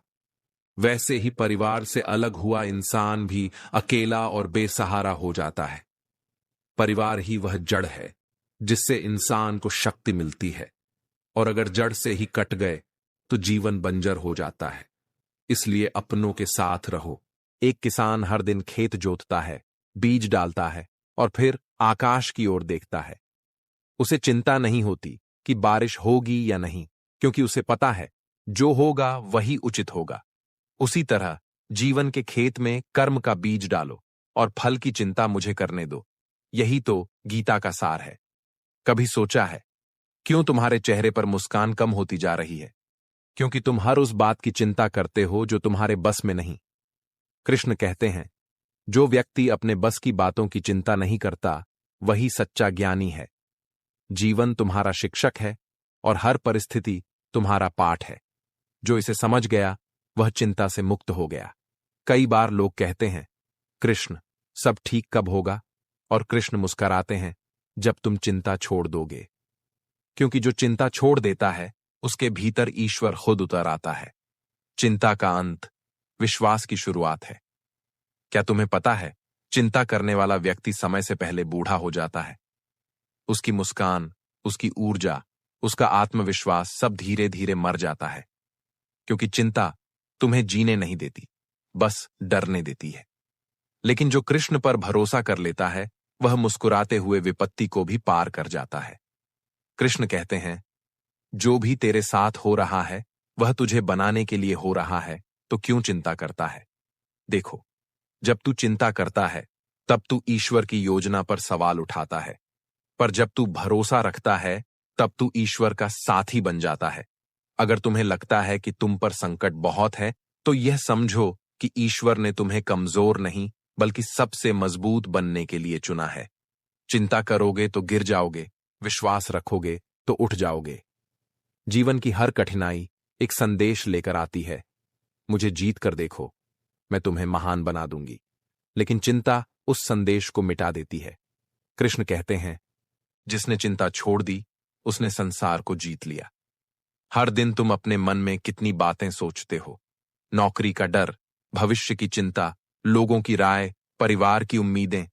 वैसे ही परिवार से अलग हुआ इंसान भी अकेला और बेसहारा हो जाता है। परिवार ही वह जड़ है जिससे इंसान को शक्ति मिलती है, और अगर जड़ से ही कट गए तो जीवन बंजर हो जाता है। इसलिए अपनों के साथ रहो। एक किसान हर दिन खेत जोतता है, बीज डालता है और फिर आकाश की ओर देखता है। उसे चिंता नहीं होती कि बारिश होगी या नहीं, क्योंकि उसे पता है जो होगा वही उचित होगा। उसी तरह जीवन के खेत में कर्म का बीज डालो और फल की चिंता मुझे करने दो। यही तो गीता का सार है। कभी सोचा है क्यों तुम्हारे चेहरे पर मुस्कान कम होती जा रही है? क्योंकि तुम हर उस बात की चिंता करते हो जो तुम्हारे बस में नहीं। कृष्ण कहते हैं, जो व्यक्ति अपने बस की बातों की चिंता नहीं करता वही सच्चा ज्ञानी है। जीवन तुम्हारा शिक्षक है और हर परिस्थिति तुम्हारा पाठ है। जो इसे समझ गया वह चिंता से मुक्त हो गया। कई बार लोग कहते हैं, कृष्ण सब ठीक कब होगा? और कृष्ण मुस्कुराते हैं, जब तुम चिंता छोड़ दोगे। क्योंकि जो चिंता छोड़ देता है उसके भीतर ईश्वर खुद उतर आता है। चिंता का अंत विश्वास की शुरुआत है। क्या तुम्हें पता है, चिंता करने वाला व्यक्ति समय से पहले बूढ़ा हो जाता है। उसकी मुस्कान, उसकी ऊर्जा, उसका आत्मविश्वास सब धीरे धीरे मर जाता है। क्योंकि चिंता तुम्हें जीने नहीं देती, बस डरने देती है। लेकिन जो कृष्ण पर भरोसा कर लेता है वह मुस्कुराते हुए विपत्ति को भी पार कर जाता है। कृष्ण कहते हैं, जो भी तेरे साथ हो रहा है वह तुझे बनाने के लिए हो रहा है, तो क्यों चिंता करता है? देखो, जब तू चिंता करता है तब तू ईश्वर की योजना पर सवाल उठाता है, पर जब तू भरोसा रखता है तब तू ईश्वर का साथी बन जाता है। अगर तुम्हें लगता है कि तुम पर संकट बहुत है, तो यह समझो कि ईश्वर ने तुम्हें कमजोर नहीं बल्कि सबसे मजबूत बनने के लिए चुना है। चिंता करोगे तो गिर जाओगे, विश्वास रखोगे तो उठ जाओगे। जीवन की हर कठिनाई एक संदेश लेकर आती है। मुझे जीत कर देखो, मैं तुम्हें महान बना दूंगी। लेकिन चिंता उस संदेश को मिटा देती है। कृष्ण कहते हैं, जिसने चिंता छोड़ दी उसने संसार को जीत लिया। हर दिन तुम अपने मन में कितनी बातें सोचते हो। नौकरी का डर, भविष्य की चिंता, लोगों की राय, परिवार की उम्मीदें।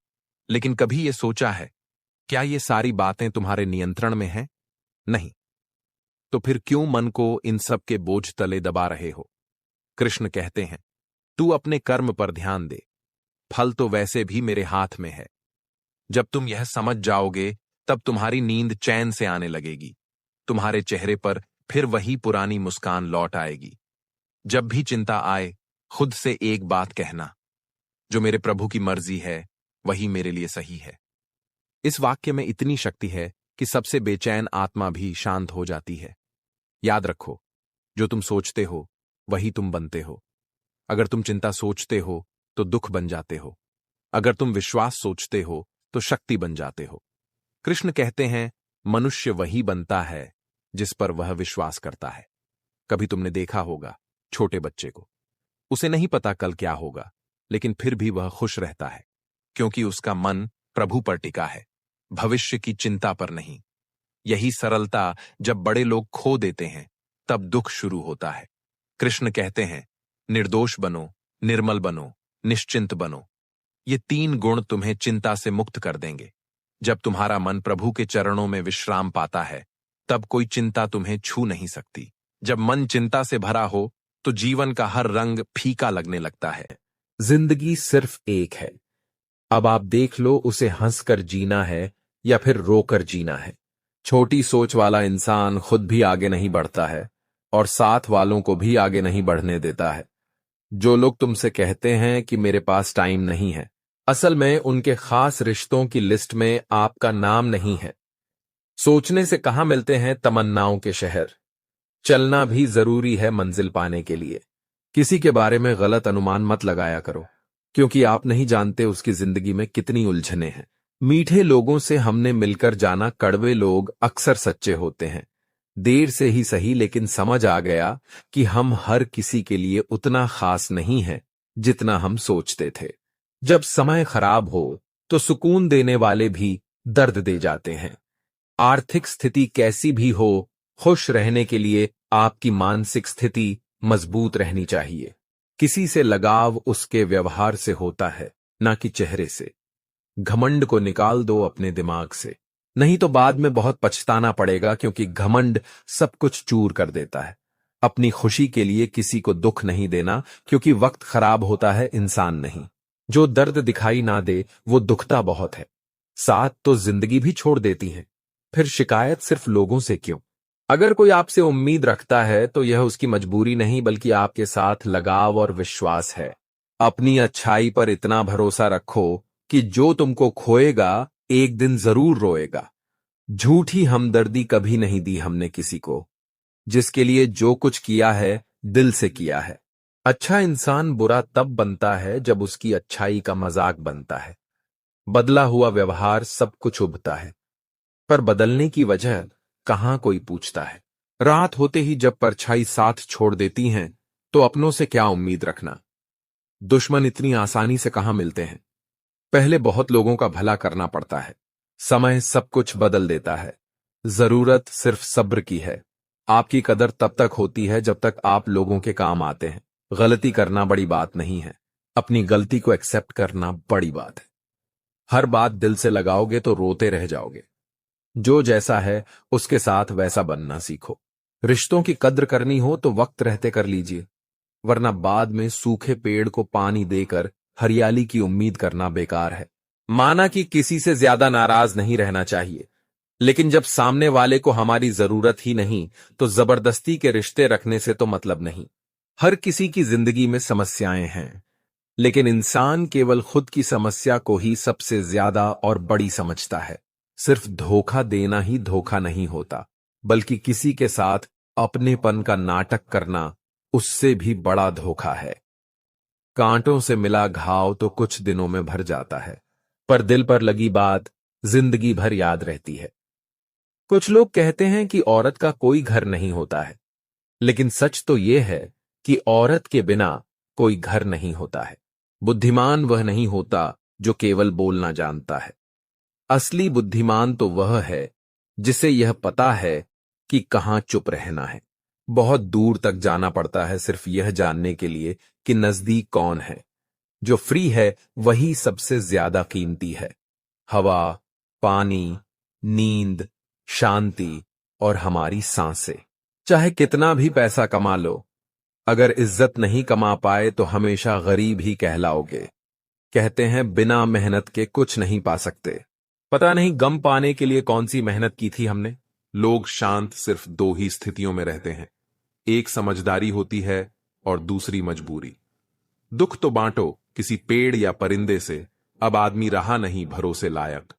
लेकिन कभी ये सोचा है, क्या ये सारी बातें तुम्हारे नियंत्रण में हैं? नहीं। तो फिर क्यों मन को इन सब के बोझ तले दबा रहे हो? कृष्ण कहते हैं, तू अपने कर्म पर ध्यान दे, फल तो वैसे भी मेरे हाथ में है। जब तुम यह समझ जाओगे तब तुम्हारी नींद चैन से आने लगेगी। तुम्हारे चेहरे पर फिर वही पुरानी मुस्कान लौट आएगी। जब भी चिंता आए, खुद से एक बात कहना, जो मेरे प्रभु की मर्जी है वही मेरे लिए सही है। इस वाक्य में इतनी शक्ति है कि सबसे बेचैन आत्मा भी शांत हो जाती है। याद रखो, जो तुम सोचते हो वही तुम बनते हो। अगर तुम चिंता सोचते हो तो दुख बन जाते हो। अगर तुम विश्वास सोचते हो तो शक्ति बन जाते हो। कृष्ण कहते हैं, मनुष्य वही बनता है जिस पर वह विश्वास करता है। कभी तुमने देखा होगा छोटे बच्चे को, उसे नहीं पता कल क्या होगा, लेकिन फिर भी वह खुश रहता है, क्योंकि उसका मन प्रभु पर टिका है, भविष्य की चिंता पर नहीं। यही सरलता जब बड़े लोग खो देते हैं तब दुख शुरू होता है। कृष्ण कहते हैं, निर्दोष बनो, निर्मल बनो, निश्चिंत बनो। ये 3 गुण तुम्हें चिंता से मुक्त कर देंगे। जब तुम्हारा मन प्रभु के चरणों में विश्राम पाता है, तब कोई चिंता तुम्हें छू नहीं सकती। जब मन चिंता से भरा हो, तो जीवन का हर रंग फीका लगने लगता है। जिंदगी सिर्फ एक है, अब आप देख लो उसे हंसकर जीना है या फिर रोकर जीना है। छोटी सोच वाला इंसान खुद भी आगे नहीं बढ़ता है और साथ वालों को भी आगे नहीं बढ़ने देता है। जो लोग तुमसे कहते हैं कि मेरे पास टाइम नहीं है, असल में उनके खास रिश्तों की लिस्ट में आपका नाम नहीं है। सोचने से कहाँ मिलते हैं तमन्नाओं के शहर। चलना भी जरूरी है मंजिल पाने के लिए। किसी के बारे में गलत अनुमान मत लगाया करो, क्योंकि आप नहीं जानते उसकी जिंदगी में कितनी उलझने हैं। मीठे लोगों से हमने मिलकर जाना, कड़वे लोग अक्सर सच्चे होते हैं। देर से ही सही, लेकिन समझ आ गया कि हम हर किसी के लिए उतना खास नहीं है जितना हम सोचते थे। जब समय खराब हो तो सुकून देने वाले भी दर्द दे जाते हैं। आर्थिक स्थिति कैसी भी हो, खुश रहने के लिए आपकी मानसिक स्थिति मजबूत रहनी चाहिए। किसी से लगाव उसके व्यवहार से होता है, ना कि चेहरे से। घमंड को निकाल दो अपने दिमाग से, नहीं तो बाद में बहुत पछताना पड़ेगा, क्योंकि घमंड सब कुछ चूर कर देता है। अपनी खुशी के लिए किसी को दुख नहीं देना, क्योंकि वक्त खराब होता है, इंसान नहीं। जो दर्द दिखाई ना दे वो दुखता बहुत है। साथ तो जिंदगी भी छोड़ देती है, फिर शिकायत सिर्फ लोगों से क्यों? अगर कोई आपसे उम्मीद रखता है तो यह उसकी मजबूरी नहीं, बल्कि आपके साथ लगाव और विश्वास है। अपनी अच्छाई पर इतना भरोसा रखो कि जो तुमको खोएगा एक दिन जरूर रोएगा। झूठी हमदर्दी कभी नहीं दी हमने किसी को। जिसके लिए जो कुछ किया है दिल से किया है। अच्छा इंसान बुरा तब बनता है जब उसकी अच्छाई का मजाक बनता है। बदला हुआ व्यवहार सब कुछ उबता है, पर बदलने की वजह कहां कोई पूछता है। रात होते ही जब परछाई साथ छोड़ देती हैं, तो अपनों से क्या उम्मीद रखना। दुश्मन इतनी आसानी से कहां मिलते हैं। पहले बहुत लोगों का भला करना पड़ता है। समय सब कुछ बदल देता है। जरूरत सिर्फ सब्र की है। आपकी कदर तब तक होती है जब तक आप लोगों के काम आते हैं। गलती करना बड़ी बात नहीं है, अपनी गलती को एक्सेप्ट करना बड़ी बात है। हर बात दिल से लगाओगे तो रोते रह जाओगे। जो जैसा है उसके साथ वैसा बनना सीखो। रिश्तों की कद्र करनी हो तो वक्त रहते कर लीजिए, वरना बाद में सूखे पेड़ को पानी देकर हरियाली की उम्मीद करना बेकार है। माना कि किसी से ज्यादा नाराज नहीं रहना चाहिए, लेकिन जब सामने वाले को हमारी जरूरत ही नहीं, तो जबरदस्ती के रिश्ते रखने से तो मतलब नहीं। हर किसी की जिंदगी में समस्याएं हैं, लेकिन इंसान केवल खुद की समस्या को ही सबसे ज्यादा और बड़ी समझता है। सिर्फ धोखा देना ही धोखा नहीं होता, बल्कि किसी के साथ अपनेपन का नाटक करना उससे भी बड़ा धोखा है। कांटों से मिला घाव तो कुछ दिनों में भर जाता है, पर दिल पर लगी बात जिंदगी भर याद रहती है। कुछ लोग कहते हैं कि औरत का कोई घर नहीं होता है, लेकिन सच तो यह है कि औरत के बिना कोई घर नहीं होता है। बुद्धिमान वह नहीं होता जो केवल बोलना जानता है। असली बुद्धिमान तो वह है जिसे यह पता है कि कहां चुप रहना है। बहुत दूर तक जाना पड़ता है सिर्फ यह जानने के लिए कि नजदीक कौन है। जो फ्री है वही सबसे ज्यादा कीमती है। हवा, पानी, नींद, शांति और हमारी सांसें। चाहे कितना भी पैसा कमा लो, अगर इज्जत नहीं कमा पाए तो हमेशा गरीब ही कहलाओगे। कहते हैं बिना मेहनत के कुछ नहीं पा सकते। पता नहीं गम पाने के लिए कौन सी मेहनत की थी हमने। लोग शांत सिर्फ दो ही स्थितियों में रहते हैं, एक समझदारी होती है और दूसरी मजबूरी। दुख तो बांटो किसी पेड़ या परिंदे से, अब आदमी रहा नहीं भरोसे लायक।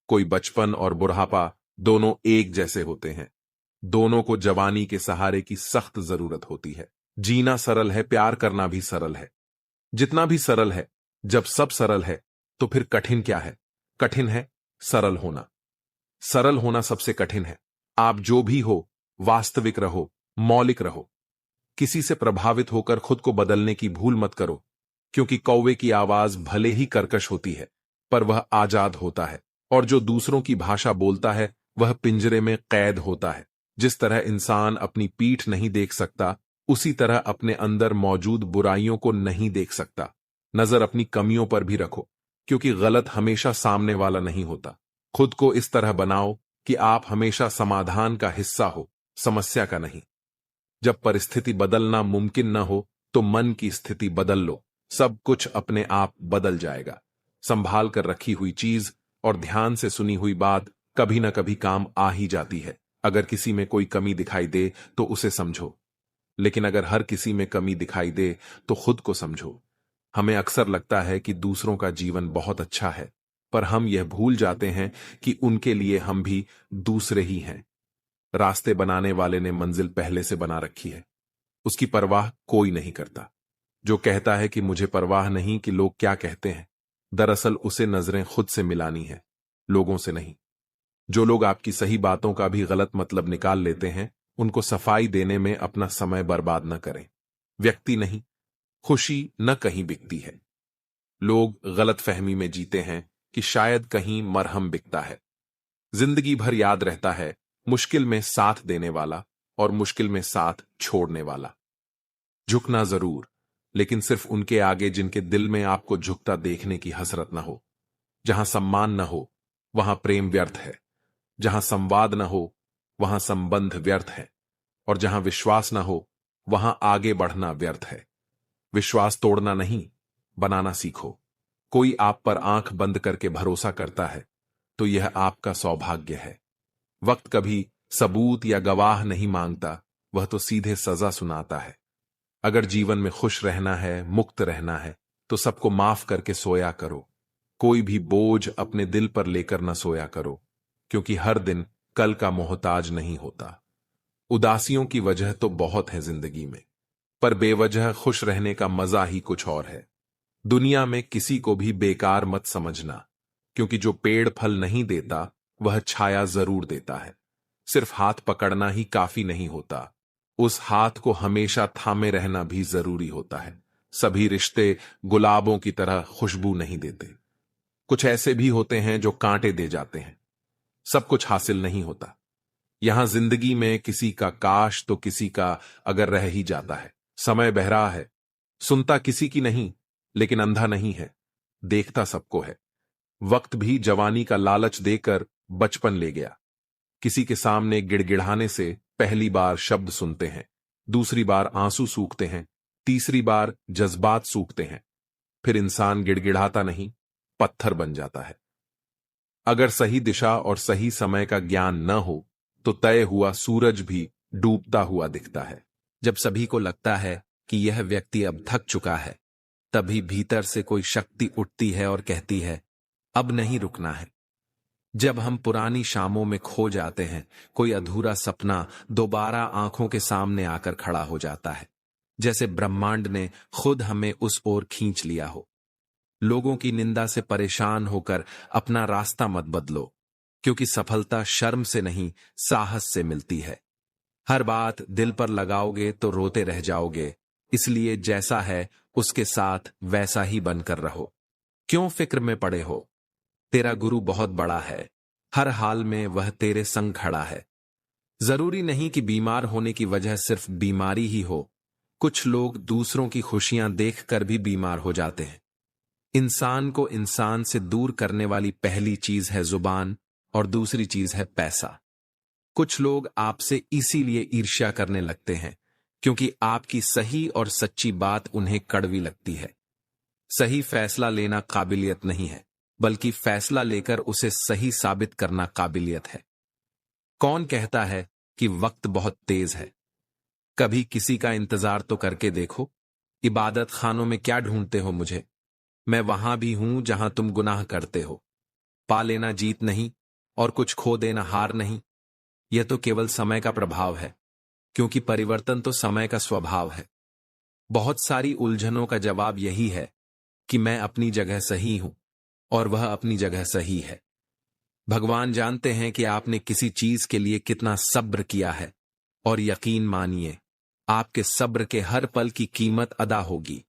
कोई बचपन और बुढ़ापा दोनों एक जैसे होते हैं। दोनों को जवानी के सहारे की सख्त जरूरत होती है। जीना सरल है, प्यार करना भी सरल है। जितना भी सरल है, जब सब सरल है तो फिर कठिन क्या है? कठिन है सरल होना। सरल होना सबसे कठिन है। आप जो भी हो, वास्तविक रहो, मौलिक रहो। किसी से प्रभावित होकर खुद को बदलने की भूल मत करो, क्योंकि कौवे की आवाज भले ही कर्कश होती है, पर वह आजाद होता है, और जो दूसरों की भाषा बोलता है वह पिंजरे में कैद होता है। जिस तरह इंसान अपनी पीठ नहीं देख सकता, उसी तरह अपने अंदर मौजूद बुराइयों को नहीं देख सकता। नजर अपनी कमियों पर भी रखो, क्योंकि गलत हमेशा सामने वाला नहीं होता। खुद को इस तरह बनाओ कि आप हमेशा समाधान का हिस्सा हो, समस्या का नहीं। जब परिस्थिति बदलना मुमकिन न हो तो मन की स्थिति बदल लो, सब कुछ अपने आप बदल जाएगा। संभाल कर रखी हुई चीज और ध्यान से सुनी हुई बात कभी न कभी काम आ ही जाती है। अगर किसी में कोई कमी दिखाई दे तो उसे समझो, लेकिन अगर हर किसी में कमी दिखाई दे तो खुद को समझो। हमें अक्सर लगता है कि दूसरों का जीवन बहुत अच्छा है, पर हम यह भूल जाते हैं कि उनके लिए हम भी दूसरे ही हैं। रास्ते बनाने वाले ने मंजिल पहले से बना रखी है, उसकी परवाह कोई नहीं करता। जो कहता है कि मुझे परवाह नहीं कि लोग क्या कहते हैं, दरअसल उसे नजरें खुद से मिलानी है, लोगों से नहीं। जो लोग आपकी सही बातों का भी गलत मतलब निकाल लेते हैं, उनको सफाई देने में अपना समय बर्बाद न करें। व्यक्ति नहीं, खुशी न कहीं बिकती है। लोग गलत फहमी में जीते हैं कि शायद कहीं मरहम बिकता है। जिंदगी भर याद रहता है मुश्किल में साथ देने वाला और मुश्किल में साथ छोड़ने वाला। झुकना जरूर, लेकिन सिर्फ उनके आगे जिनके दिल में आपको झुकता देखने की हसरत न हो। जहां सम्मान न हो वहां प्रेम व्यर्थ है, जहां संवाद न हो वहां संबंध व्यर्थ है, और जहां विश्वास न हो वहां आगे बढ़ना व्यर्थ है। विश्वास तोड़ना नहीं, बनाना सीखो। कोई आप पर आंख बंद करके भरोसा करता है तो यह आपका सौभाग्य है। वक्त कभी सबूत या गवाह नहीं मांगता, वह तो सीधे सजा सुनाता है। अगर जीवन में खुश रहना है, मुक्त रहना है, तो सबको माफ करके सोया करो। कोई भी बोझ अपने दिल पर लेकर न सोया करो, क्योंकि हर दिन कल का मोहताज नहीं होता। उदासियों की वजह तो बहुत है जिंदगी में, पर बेवजह खुश रहने का मजा ही कुछ और है। दुनिया में किसी को भी बेकार मत समझना, क्योंकि जो पेड़ फल नहीं देता वह छाया जरूर देता है। सिर्फ हाथ पकड़ना ही काफी नहीं होता, उस हाथ को हमेशा थामे रहना भी जरूरी होता है। सभी रिश्ते गुलाबों की तरह खुशबू नहीं देते, कुछ ऐसे भी होते हैं जो कांटे दे जाते हैं। सब कुछ हासिल नहीं होता। यहां जिंदगी में किसी का काश तो किसी का अगर रह ही जाता है। समय बहरा है, सुनता किसी की नहीं, लेकिन अंधा नहीं है, देखता सबको है। वक्त भी जवानी का लालच देकर बचपन ले गया। किसी के सामने गिड़गिड़ाने से पहली बार शब्द सुनते हैं, दूसरी बार आंसू सूखते हैं, तीसरी बार जज्बात सूखते हैं। फिर इंसान गिड़गिड़ाता नहीं, पत्थर बन जाता है। अगर सही दिशा और सही समय का ज्ञान न हो तो तय हुआ सूरज भी डूबता हुआ दिखता है। जब सभी को लगता है कि यह व्यक्ति अब थक चुका है, तभी भीतर से कोई शक्ति उठती है और कहती है, अब नहीं रुकना है। जब हम पुरानी शामों में खो जाते हैं, कोई अधूरा सपना दोबारा आंखों के सामने आकर खड़ा हो जाता है, जैसे ब्रह्मांड ने खुद हमें उस ओर खींच लिया हो। लोगों की निंदा से परेशान होकर अपना रास्ता मत बदलो, क्योंकि सफलता शर्म से नहीं, साहस से मिलती है। हर बात दिल पर लगाओगे तो रोते रह जाओगे, इसलिए जैसा है उसके साथ वैसा ही बनकर रहो। क्यों फिक्र में पड़े हो? तेरा गुरु बहुत बड़ा है, हर हाल में वह तेरे संग खड़ा है। जरूरी नहीं कि बीमार होने की वजह सिर्फ बीमारी ही हो, कुछ लोग दूसरों की खुशियां देखकर भी बीमार हो जाते हैं। इंसान को इंसान से दूर करने वाली पहली चीज है जुबान और दूसरी चीज है पैसा। कुछ लोग आपसे इसीलिए ईर्ष्या करने लगते हैं क्योंकि आपकी सही और सच्ची बात उन्हें कड़वी लगती है। सही फैसला लेना काबिलियत नहीं है, बल्कि फैसला लेकर उसे सही साबित करना काबिलियत है। कौन कहता है कि वक्त बहुत तेज है? कभी किसी का इंतजार तो करके देखो। इबादत खानों में क्या ढूंढते हो मुझे? मैं वहां भी हूं जहां तुम गुनाह करते हो। पा लेना जीत नहीं और कुछ खो देना हार नहीं, यह तो केवल समय का प्रभाव है, क्योंकि परिवर्तन तो समय का स्वभाव है। बहुत सारी उलझनों का जवाब यही है कि मैं अपनी जगह सही हूं और वह अपनी जगह सही है। भगवान जानते हैं कि आपने किसी चीज के लिए कितना सब्र किया है, और यकीन मानिए आपके सब्र के हर पल की कीमत अदा होगी।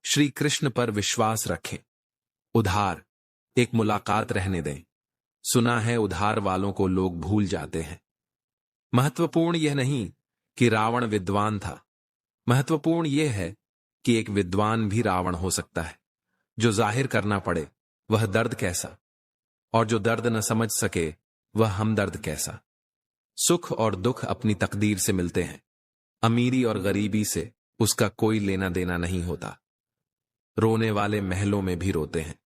श्री कृष्ण पर विश्वास रखें। उधार एक मुलाकात रहने दें। सुना है उधार वालों को लोग भूल जाते हैं। महत्वपूर्ण यह नहीं कि रावण विद्वान था, महत्वपूर्ण यह है कि एक विद्वान भी रावण हो सकता है। जो जाहिर करना पड़े वह दर्द कैसा, और जो दर्द न समझ सके वह हमदर्द कैसा। सुख और दुख अपनी तकदीर से मिलते हैं, अमीरी और गरीबी से उसका कोई लेना देना नहीं होता। रोने वाले महलों में भी रोते हैं,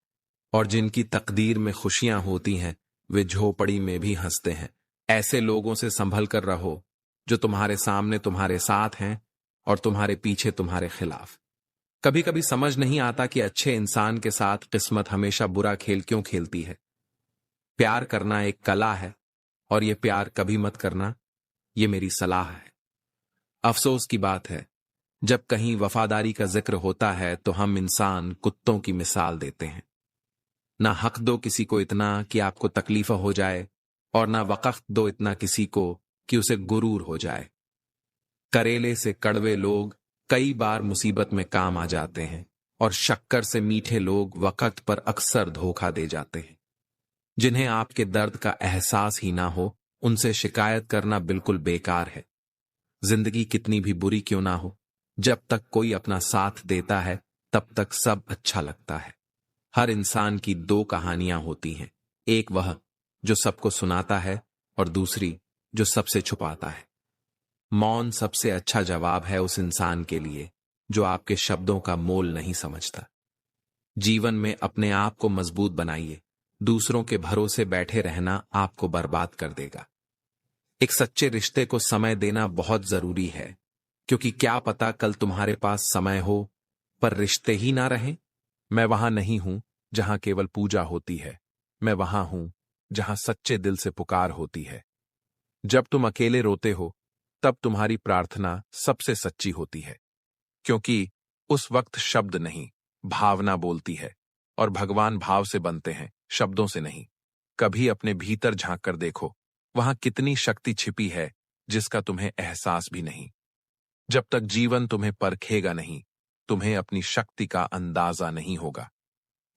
और जिनकी तकदीर में खुशियां होती हैं वे झोपड़ी में भी हंसते हैं। ऐसे लोगों से संभल कर रहो जो तुम्हारे सामने तुम्हारे साथ हैं और तुम्हारे पीछे तुम्हारे खिलाफ। कभी कभी समझ नहीं आता कि अच्छे इंसान के साथ किस्मत हमेशा बुरा खेल क्यों खेलती है। प्यार करना एक कला है, और यह प्यार कभी मत करना, ये मेरी सलाह है। अफसोस की बात है, जब कहीं वफादारी का जिक्र होता है तो हम इंसान कुत्तों की मिसाल देते हैं। ना हक दो किसी को इतना कि आपको तकलीफ हो जाए, और ना वक़्त दो इतना किसी को कि उसे गुरूर हो जाए। करेले से कड़वे लोग कई बार मुसीबत में काम आ जाते हैं, और शक्कर से मीठे लोग वक़्त पर अक्सर धोखा दे जाते हैं। जिन्हें आपके दर्द का एहसास ही ना हो, उनसे शिकायत करना बिल्कुल बेकार है। जिंदगी कितनी भी बुरी क्यों ना हो, जब तक कोई अपना साथ देता है तब तक सब अच्छा लगता है। हर इंसान की दो कहानियां होती हैं, एक वह जो सबको सुनाता है और दूसरी जो सबसे छुपाता है। मौन सबसे अच्छा जवाब है उस इंसान के लिए जो आपके शब्दों का मोल नहीं समझता। जीवन में अपने आप को मजबूत बनाइए, दूसरों के भरोसे बैठे रहना आपको बर्बाद कर देगा। एक सच्चे रिश्ते को समय देना बहुत जरूरी है, क्योंकि क्या पता कल तुम्हारे पास समय हो पर रिश्ते ही ना रहें। मैं वहां नहीं हूं जहां केवल पूजा होती है, मैं वहां हूं जहां सच्चे दिल से पुकार होती है। जब तुम अकेले रोते हो तब तुम्हारी प्रार्थना सबसे सच्ची होती है, क्योंकि उस वक्त शब्द नहीं भावना बोलती है, और भगवान भाव से बनते हैं, शब्दों से नहीं। कभी अपने भीतर झांक कर देखो, वहां कितनी शक्ति छिपी है जिसका तुम्हें एहसास भी नहीं। जब तक जीवन तुम्हें परखेगा नहीं, तुम्हें अपनी शक्ति का अंदाजा नहीं होगा।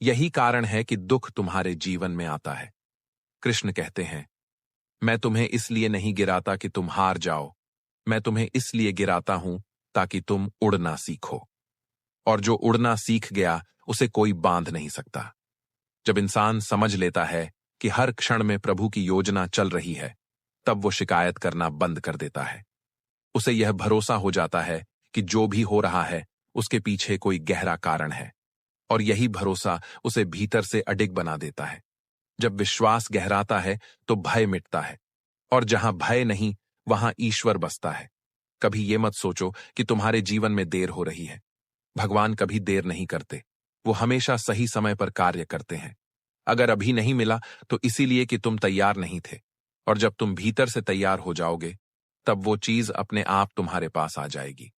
यही कारण है कि दुख तुम्हारे जीवन में आता है। कृष्ण कहते हैं, मैं तुम्हें इसलिए नहीं गिराता कि तुम हार जाओ, मैं तुम्हें इसलिए गिराता हूं ताकि तुम उड़ना सीखो। और जो उड़ना सीख गया उसे कोई बांध नहीं सकता। जब इंसान समझ लेता है कि हर क्षण में प्रभु की योजना चल रही है, तब वो शिकायत करना बंद कर देता है। उसे यह भरोसा हो जाता है कि जो भी हो रहा है उसके पीछे कोई गहरा कारण है, और यही भरोसा उसे भीतर से अडिग बना देता है। जब विश्वास गहराता है तो भय मिटता है, और जहां भय नहीं वहां ईश्वर बसता है। कभी ये मत सोचो कि तुम्हारे जीवन में देर हो रही है। भगवान कभी देर नहीं करते, वो हमेशा सही समय पर कार्य करते हैं। अगर अभी नहीं मिला तो इसीलिए कि तुम तैयार नहीं थे, और जब तुम भीतर से तैयार हो जाओगे तब वो चीज अपने आप तुम्हारे पास आ जाएगी।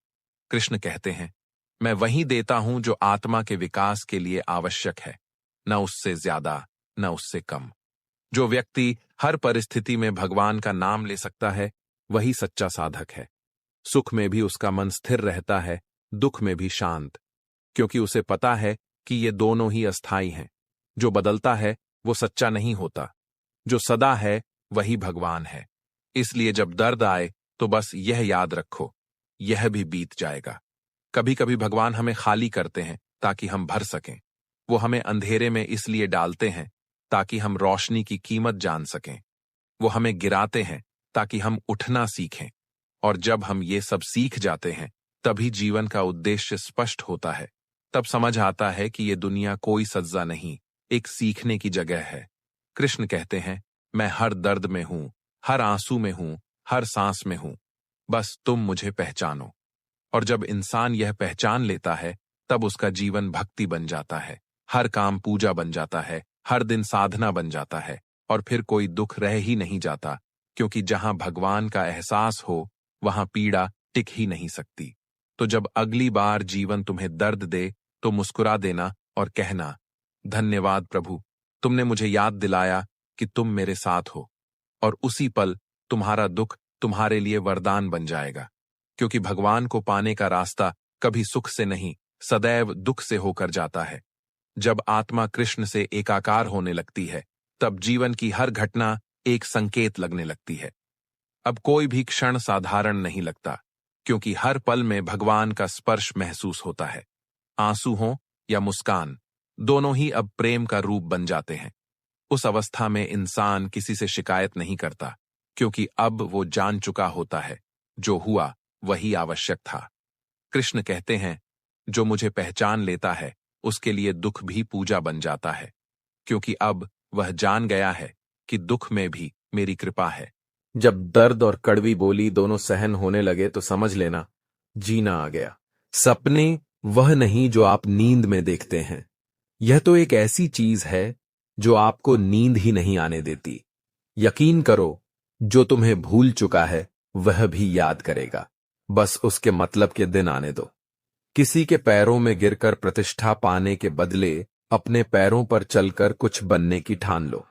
कृष्ण कहते हैं, मैं वही देता हूं जो आत्मा के विकास के लिए आवश्यक है, न उससे ज्यादा न उससे कम। जो व्यक्ति हर परिस्थिति में भगवान का नाम ले सकता है वही सच्चा साधक है। सुख में भी उसका मन स्थिर रहता है, दुख में भी शांत, क्योंकि उसे पता है कि ये दोनों ही अस्थाई हैं। जो बदलता है वो सच्चा नहीं होता, जो सदा है वही भगवान है। इसलिए जब दर्द आए तो बस यह याद रखो, यह भी बीत जाएगा। कभी कभी भगवान हमें खाली करते हैं ताकि हम भर सकें। वो हमें अंधेरे में इसलिए डालते हैं ताकि हम रोशनी की कीमत जान सकें। वो हमें गिराते हैं ताकि हम उठना सीखें, और जब हम ये सब सीख जाते हैं तभी जीवन का उद्देश्य स्पष्ट होता है। तब समझ आता है कि ये दुनिया कोई सज्जा नहीं, एक सीखने की जगह है। कृष्ण कहते हैं, मैं हर दर्द में हूं, हर आंसू में हूं, हर सांस में हूं, बस तुम मुझे पहचानो। और जब इंसान यह पहचान लेता है तब उसका जीवन भक्ति बन जाता है, हर काम पूजा बन जाता है, हर दिन साधना बन जाता है, और फिर कोई दुख रह ही नहीं जाता, क्योंकि जहां भगवान का एहसास हो वहां पीड़ा टिक ही नहीं सकती। तो जब अगली बार जीवन तुम्हें दर्द दे तो मुस्कुरा देना और कहना, धन्यवाद प्रभु, तुमने मुझे याद दिलाया कि तुम मेरे साथ हो। और उसी पल तुम्हारा दुख तुम्हारे लिए वरदान बन जाएगा, क्योंकि भगवान को पाने का रास्ता कभी सुख से नहीं, सदैव दुख से होकर जाता है। जब आत्मा कृष्ण से एकाकार होने लगती है तब जीवन की हर घटना एक संकेत लगने लगती है। अब कोई भी क्षण साधारण नहीं लगता, क्योंकि हर पल में भगवान का स्पर्श महसूस होता है। आंसू हो या मुस्कान, दोनों ही अब प्रेम का रूप बन जाते हैं। उस अवस्था में इंसान किसी से शिकायत नहीं करता, क्योंकि अब वो जान चुका होता है जो हुआ वही आवश्यक था। कृष्ण कहते हैं, जो मुझे पहचान लेता है उसके लिए दुख भी पूजा बन जाता है, क्योंकि अब वह जान गया है कि दुख में भी मेरी कृपा है। जब दर्द और कड़वी बोली दोनों सहन होने लगे तो समझ लेना जीना आ गया। सपने वह नहीं जो आप नींद में देखते हैं, यह तो एक ऐसी चीज है जो आपको नींद ही नहीं आने देती। यकीन करो, जो तुम्हें भूल चुका है वह भी याद करेगा, बस उसके मतलब के दिन आने दो। किसी के पैरों में गिरकर प्रतिष्ठा पाने के बदले अपने पैरों पर चलकर कुछ बनने की ठान लो।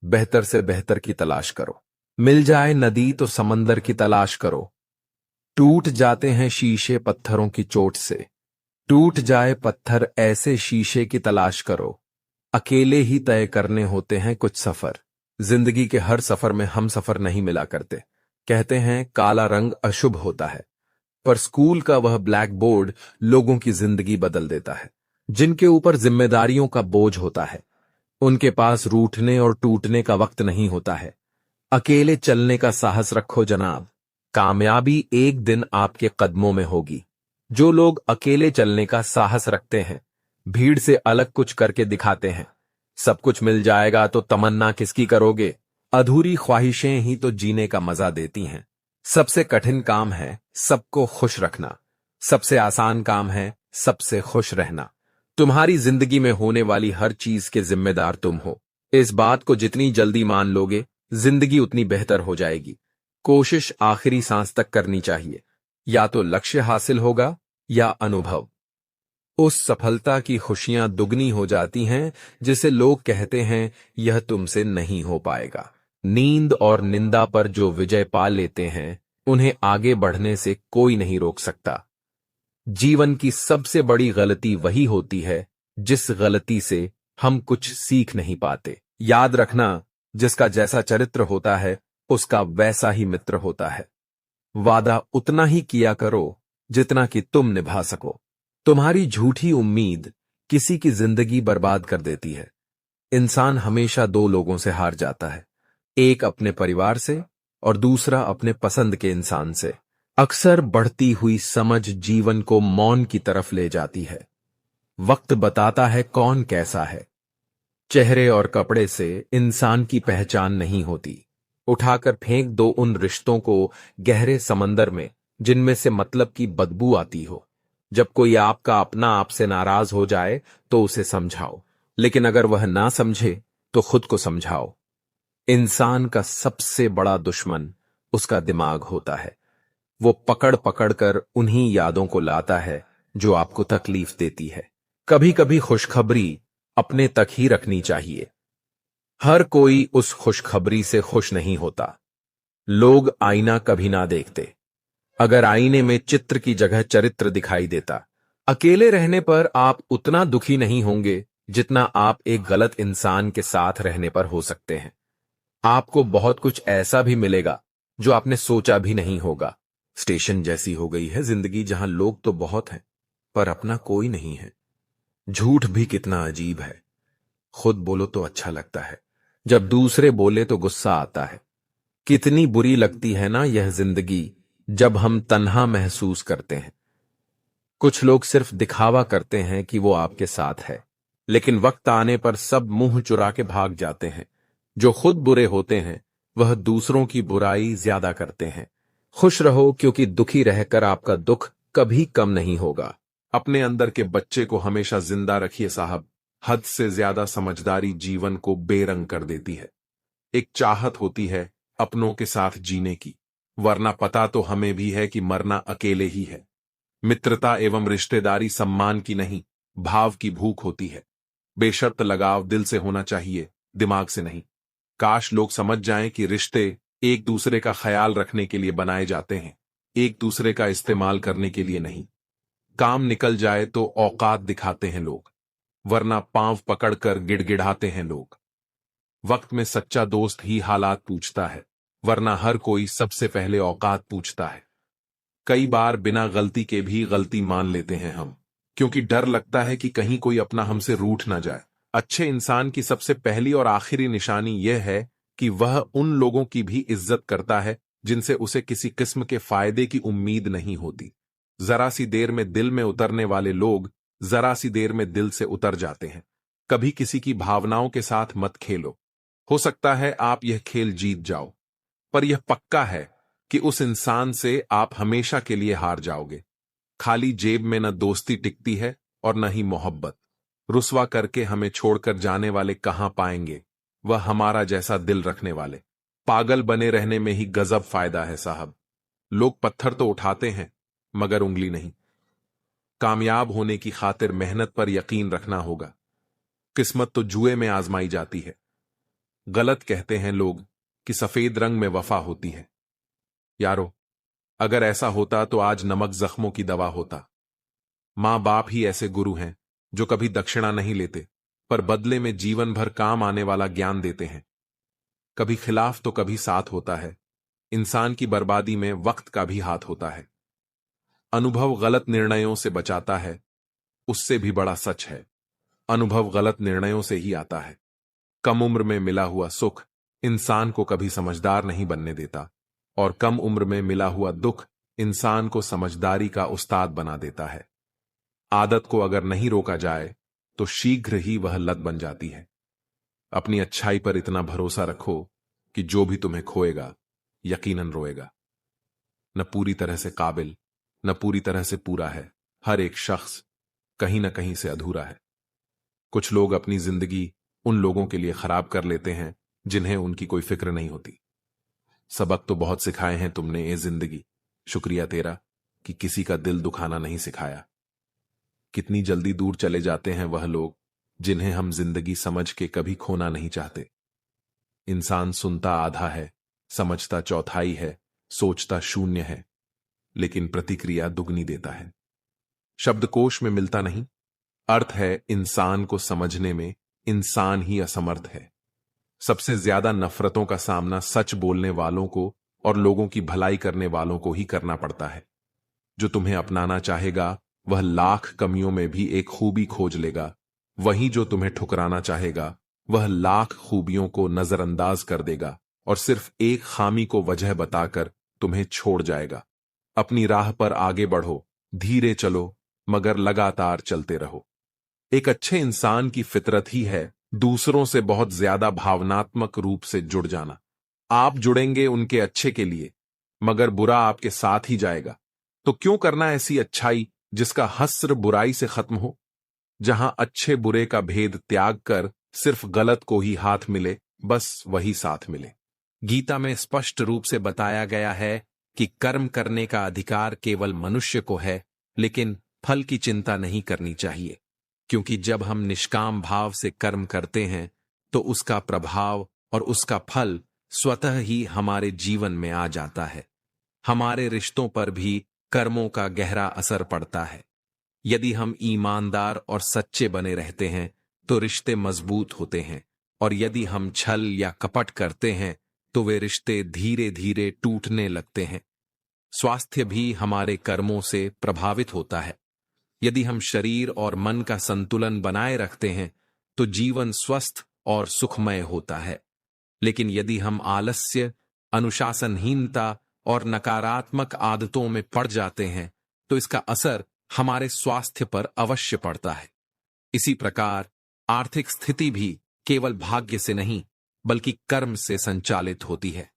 बेहतर से बेहतर की तलाश करो। मिल जाए नदी तो समंदर की तलाश करो। टूट जाते हैं शीशे पत्थरों की चोट से, टूट जाए पत्थर ऐसे शीशे की तलाश करो। अकेले ही तय करने होते हैं कुछ सफर। जिंदगी के हर सफर में हम सफर नहीं मिला करते। कहते हैं काला रंग अशुभ होता है, पर स्कूल का वह ब्लैक बोर्ड लोगों की जिंदगी बदल देता है। जिनके ऊपर जिम्मेदारियों का बोझ होता है, उनके पास रूठने और टूटने का वक्त नहीं होता है। अकेले चलने का साहस रखो जनाब, कामयाबी एक दिन आपके कदमों में होगी। जो लोग अकेले चलने का साहस रखते हैं, भीड़ से अलग कुछ करके दिखाते हैं। सब कुछ मिल जाएगा तो तमन्ना किसकी करोगे? अधूरी ख्वाहिशें ही तो जीने का मजा देती हैं। सबसे कठिन काम है सबको खुश रखना, सबसे आसान काम है सबसे खुश रहना। तुम्हारी जिंदगी में होने वाली हर चीज के जिम्मेदार तुम हो। इस बात को जितनी जल्दी मान लोगे, जिंदगी उतनी बेहतर हो जाएगी। कोशिश आखिरी सांस तक करनी चाहिए। या तो लक्ष्य हासिल होगा या अनुभव। उस सफलता की खुशियां दुगनी हो जाती हैं जिसे लोग कहते हैं यह तुमसे नहीं हो पाएगा। नींद और निंदा पर जो विजय पा लेते हैं, उन्हें आगे बढ़ने से कोई नहीं रोक सकता। जीवन की सबसे बड़ी गलती वही होती है जिस गलती से हम कुछ सीख नहीं पाते। याद रखना, जिसका जैसा चरित्र होता है उसका वैसा ही मित्र होता है। वादा उतना ही किया करो जितना कि तुम निभा सको। तुम्हारी झूठी उम्मीद किसी की जिंदगी बर्बाद कर देती है। इंसान हमेशा दो लोगों से हार जाता है, एक अपने परिवार से और दूसरा अपने पसंद के इंसान से। अक्सर बढ़ती हुई समझ जीवन को मौन की तरफ ले जाती है। वक्त बताता है कौन कैसा है। चेहरे और कपड़े से इंसान की पहचान नहीं होती। उठाकर फेंक दो उन रिश्तों को गहरे समंदर में जिनमें से मतलब की बदबू आती हो। जब कोई आपका अपना आपसे नाराज हो जाए तो उसे समझाओ, लेकिन अगर वह ना समझे तो खुद को समझाओ। इंसान का सबसे बड़ा दुश्मन उसका दिमाग होता है। वो पकड़ पकड़ कर उन्हीं यादों को लाता है जो आपको तकलीफ देती है। कभी कभी खुशखबरी अपने तक ही रखनी चाहिए। हर कोई उस खुशखबरी से खुश नहीं होता। लोग आईना कभी ना देखते। अगर आईने में चित्र की जगह चरित्र दिखाई देता, अकेले रहने पर आप उतना दुखी नहीं होंगे जितना आप एक गलत इंसान के साथ रहने पर हो सकते हैं। आपको बहुत कुछ ऐसा भी मिलेगा जो आपने सोचा भी नहीं होगा। स्टेशन जैसी हो गई है जिंदगी, जहां लोग तो बहुत हैं पर अपना कोई नहीं है। झूठ भी कितना अजीब है। खुद बोलो तो अच्छा लगता है, जब दूसरे बोले तो गुस्सा आता है। कितनी बुरी लगती है ना यह जिंदगी जब हम तन्हा महसूस करते हैं। कुछ लोग सिर्फ दिखावा करते हैं कि वो आपके साथ है, लेकिन वक्त आने पर सब मुंह चुरा के भाग जाते हैं। जो खुद बुरे होते हैं वह दूसरों की बुराई ज्यादा करते हैं। खुश रहो, क्योंकि दुखी रहकर आपका दुख कभी कम नहीं होगा। अपने अंदर के बच्चे को हमेशा जिंदा रखिए साहब। हद से ज्यादा समझदारी जीवन को बेरंग कर देती है। एक चाहत होती है अपनों के साथ जीने की, वरना पता तो हमें भी है कि मरना अकेले ही है। मित्रता एवं रिश्तेदारी सम्मान की नहीं, भाव की भूख होती है। बेशर्त लगाव दिल से होना चाहिए, दिमाग से नहीं। काश लोग समझ जाएं कि रिश्ते एक दूसरे का ख्याल रखने के लिए बनाए जाते हैं, एक दूसरे का इस्तेमाल करने के लिए नहीं। काम निकल जाए तो औकात दिखाते हैं लोग, वरना पांव पकड़कर गिड़गिड़ाते हैं लोग। वक्त में सच्चा दोस्त ही हालात पूछता है, वरना हर कोई सबसे पहले औकात पूछता है। कई बार बिना गलती के भी गलती मान लेते हैं हम, क्योंकि डर लगता है कि कहीं कोई अपना हमसे रूठ ना जाए। अच्छे इंसान की सबसे पहली और आखिरी निशानी यह है कि वह उन लोगों की भी इज्जत करता है जिनसे उसे किसी किस्म के फायदे की उम्मीद नहीं होती। जरा सी देर में दिल में उतरने वाले लोग जरा सी देर में दिल से उतर जाते हैं। कभी किसी की भावनाओं के साथ मत खेलो। हो सकता है आप यह खेल जीत जाओ, पर यह पक्का है कि उस इंसान से आप हमेशा के लिए हार जाओगे। खाली जेब में न दोस्ती टिकती है और न ही मोहब्बत। रुसवा करके हमें छोड़कर जाने वाले कहां पाएंगे वह हमारा जैसा दिल रखने वाले। पागल बने रहने में ही गजब फायदा है साहब। लोग पत्थर तो उठाते हैं मगर उंगली नहीं। कामयाब होने की खातिर मेहनत पर यकीन रखना होगा। किस्मत तो जुए में आजमाई जाती है। गलत कहते हैं लोग कि सफेद रंग में वफा होती है। यारो, अगर ऐसा होता तो आज नमक जख्मों की दवा होता। मां बाप ही ऐसे गुरु हैं जो कभी दक्षिणा नहीं लेते, पर बदले में जीवन भर काम आने वाला ज्ञान देते हैं। कभी खिलाफ तो कभी साथ होता है। इंसान की बर्बादी में वक्त का भी हाथ होता है। अनुभव गलत निर्णयों से बचाता है, उससे भी बड़ा सच है। अनुभव गलत निर्णयों से ही आता है। कम उम्र में मिला हुआ सुख इंसान को कभी समझदार नहीं बनने देता, और कम उम्र में मिला हुआ दुख इंसान को समझदारी का उस्ताद बना देता है। आदत को अगर नहीं रोका जाए तो शीघ्र ही वह लत बन जाती है। अपनी अच्छाई पर इतना भरोसा रखो कि जो भी तुम्हें खोएगा यकीनन रोएगा। न पूरी तरह से काबिल, न पूरी तरह से पूरा है। हर एक शख्स कहीं न कहीं से अधूरा है। कुछ लोग अपनी जिंदगी उन लोगों के लिए खराब कर लेते हैं जिन्हें उनकी कोई फिक्र नहीं होती। सबक तो बहुत सिखाए हैं तुमने ए जिंदगी, शुक्रिया तेरा कि किसी का दिल दुखाना नहीं सिखाया। कितनी जल्दी दूर चले जाते हैं वह लोग जिन्हें हम जिंदगी समझ के कभी खोना नहीं चाहते। इंसान सुनता आधा है, समझता चौथाई है, सोचता शून्य है, लेकिन प्रतिक्रिया दुगनी देता है। शब्दकोश में मिलता नहीं। अर्थ है इंसान को समझने में इंसान ही असमर्थ है। सबसे ज्यादा नफरतों का सामना सच बोलने वालों को और लोगों की भलाई करने वालों को ही करना पड़ता है। जो तुम्हें अपनाना चाहेगा वह लाख कमियों में भी एक खूबी खोज लेगा, वहीं जो तुम्हें ठुकराना चाहेगा वह लाख खूबियों को नजरअंदाज कर देगा और सिर्फ एक खामी को वजह बताकर तुम्हें छोड़ जाएगा। अपनी राह पर आगे बढ़ो, धीरे चलो मगर लगातार चलते रहो। एक अच्छे इंसान की फितरत ही है दूसरों से बहुत ज्यादा भावनात्मक रूप से जुड़ जाना। आप जुड़ेंगे उनके अच्छे के लिए, मगर बुरा आपके साथ ही जाएगा। तो क्यों करना ऐसी अच्छाई जिसका हस्र बुराई से खत्म हो। जहां अच्छे बुरे का भेद त्याग कर सिर्फ गलत को ही हाथ मिले, बस वही साथ मिले। गीता में स्पष्ट रूप से बताया गया है कि कर्म करने का अधिकार केवल मनुष्य को है, लेकिन फल की चिंता नहीं करनी चाहिए, क्योंकि जब हम निष्काम भाव से कर्म करते हैं तो उसका प्रभाव और उसका फल स्वतः ही हमारे जीवन में आ जाता है। हमारे रिश्तों पर भी कर्मों का गहरा असर पड़ता है। यदि हम ईमानदार और सच्चे बने रहते हैं तो रिश्ते मजबूत होते हैं, और यदि हम छल या कपट करते हैं तो वे रिश्ते धीरे धीरे टूटने लगते हैं। स्वास्थ्य भी हमारे कर्मों से प्रभावित होता है। यदि हम शरीर और मन का संतुलन बनाए रखते हैं तो जीवन स्वस्थ और सुखमय होता है। लेकिन यदि हम आलस्य, अनुशासनहीनता और नकारात्मक आदतों में पड़ जाते हैं तो इसका असर हमारे स्वास्थ्य पर अवश्य पड़ता है। इसी प्रकार आर्थिक स्थिति भी केवल भाग्य से नहीं बल्कि कर्म से संचालित होती है।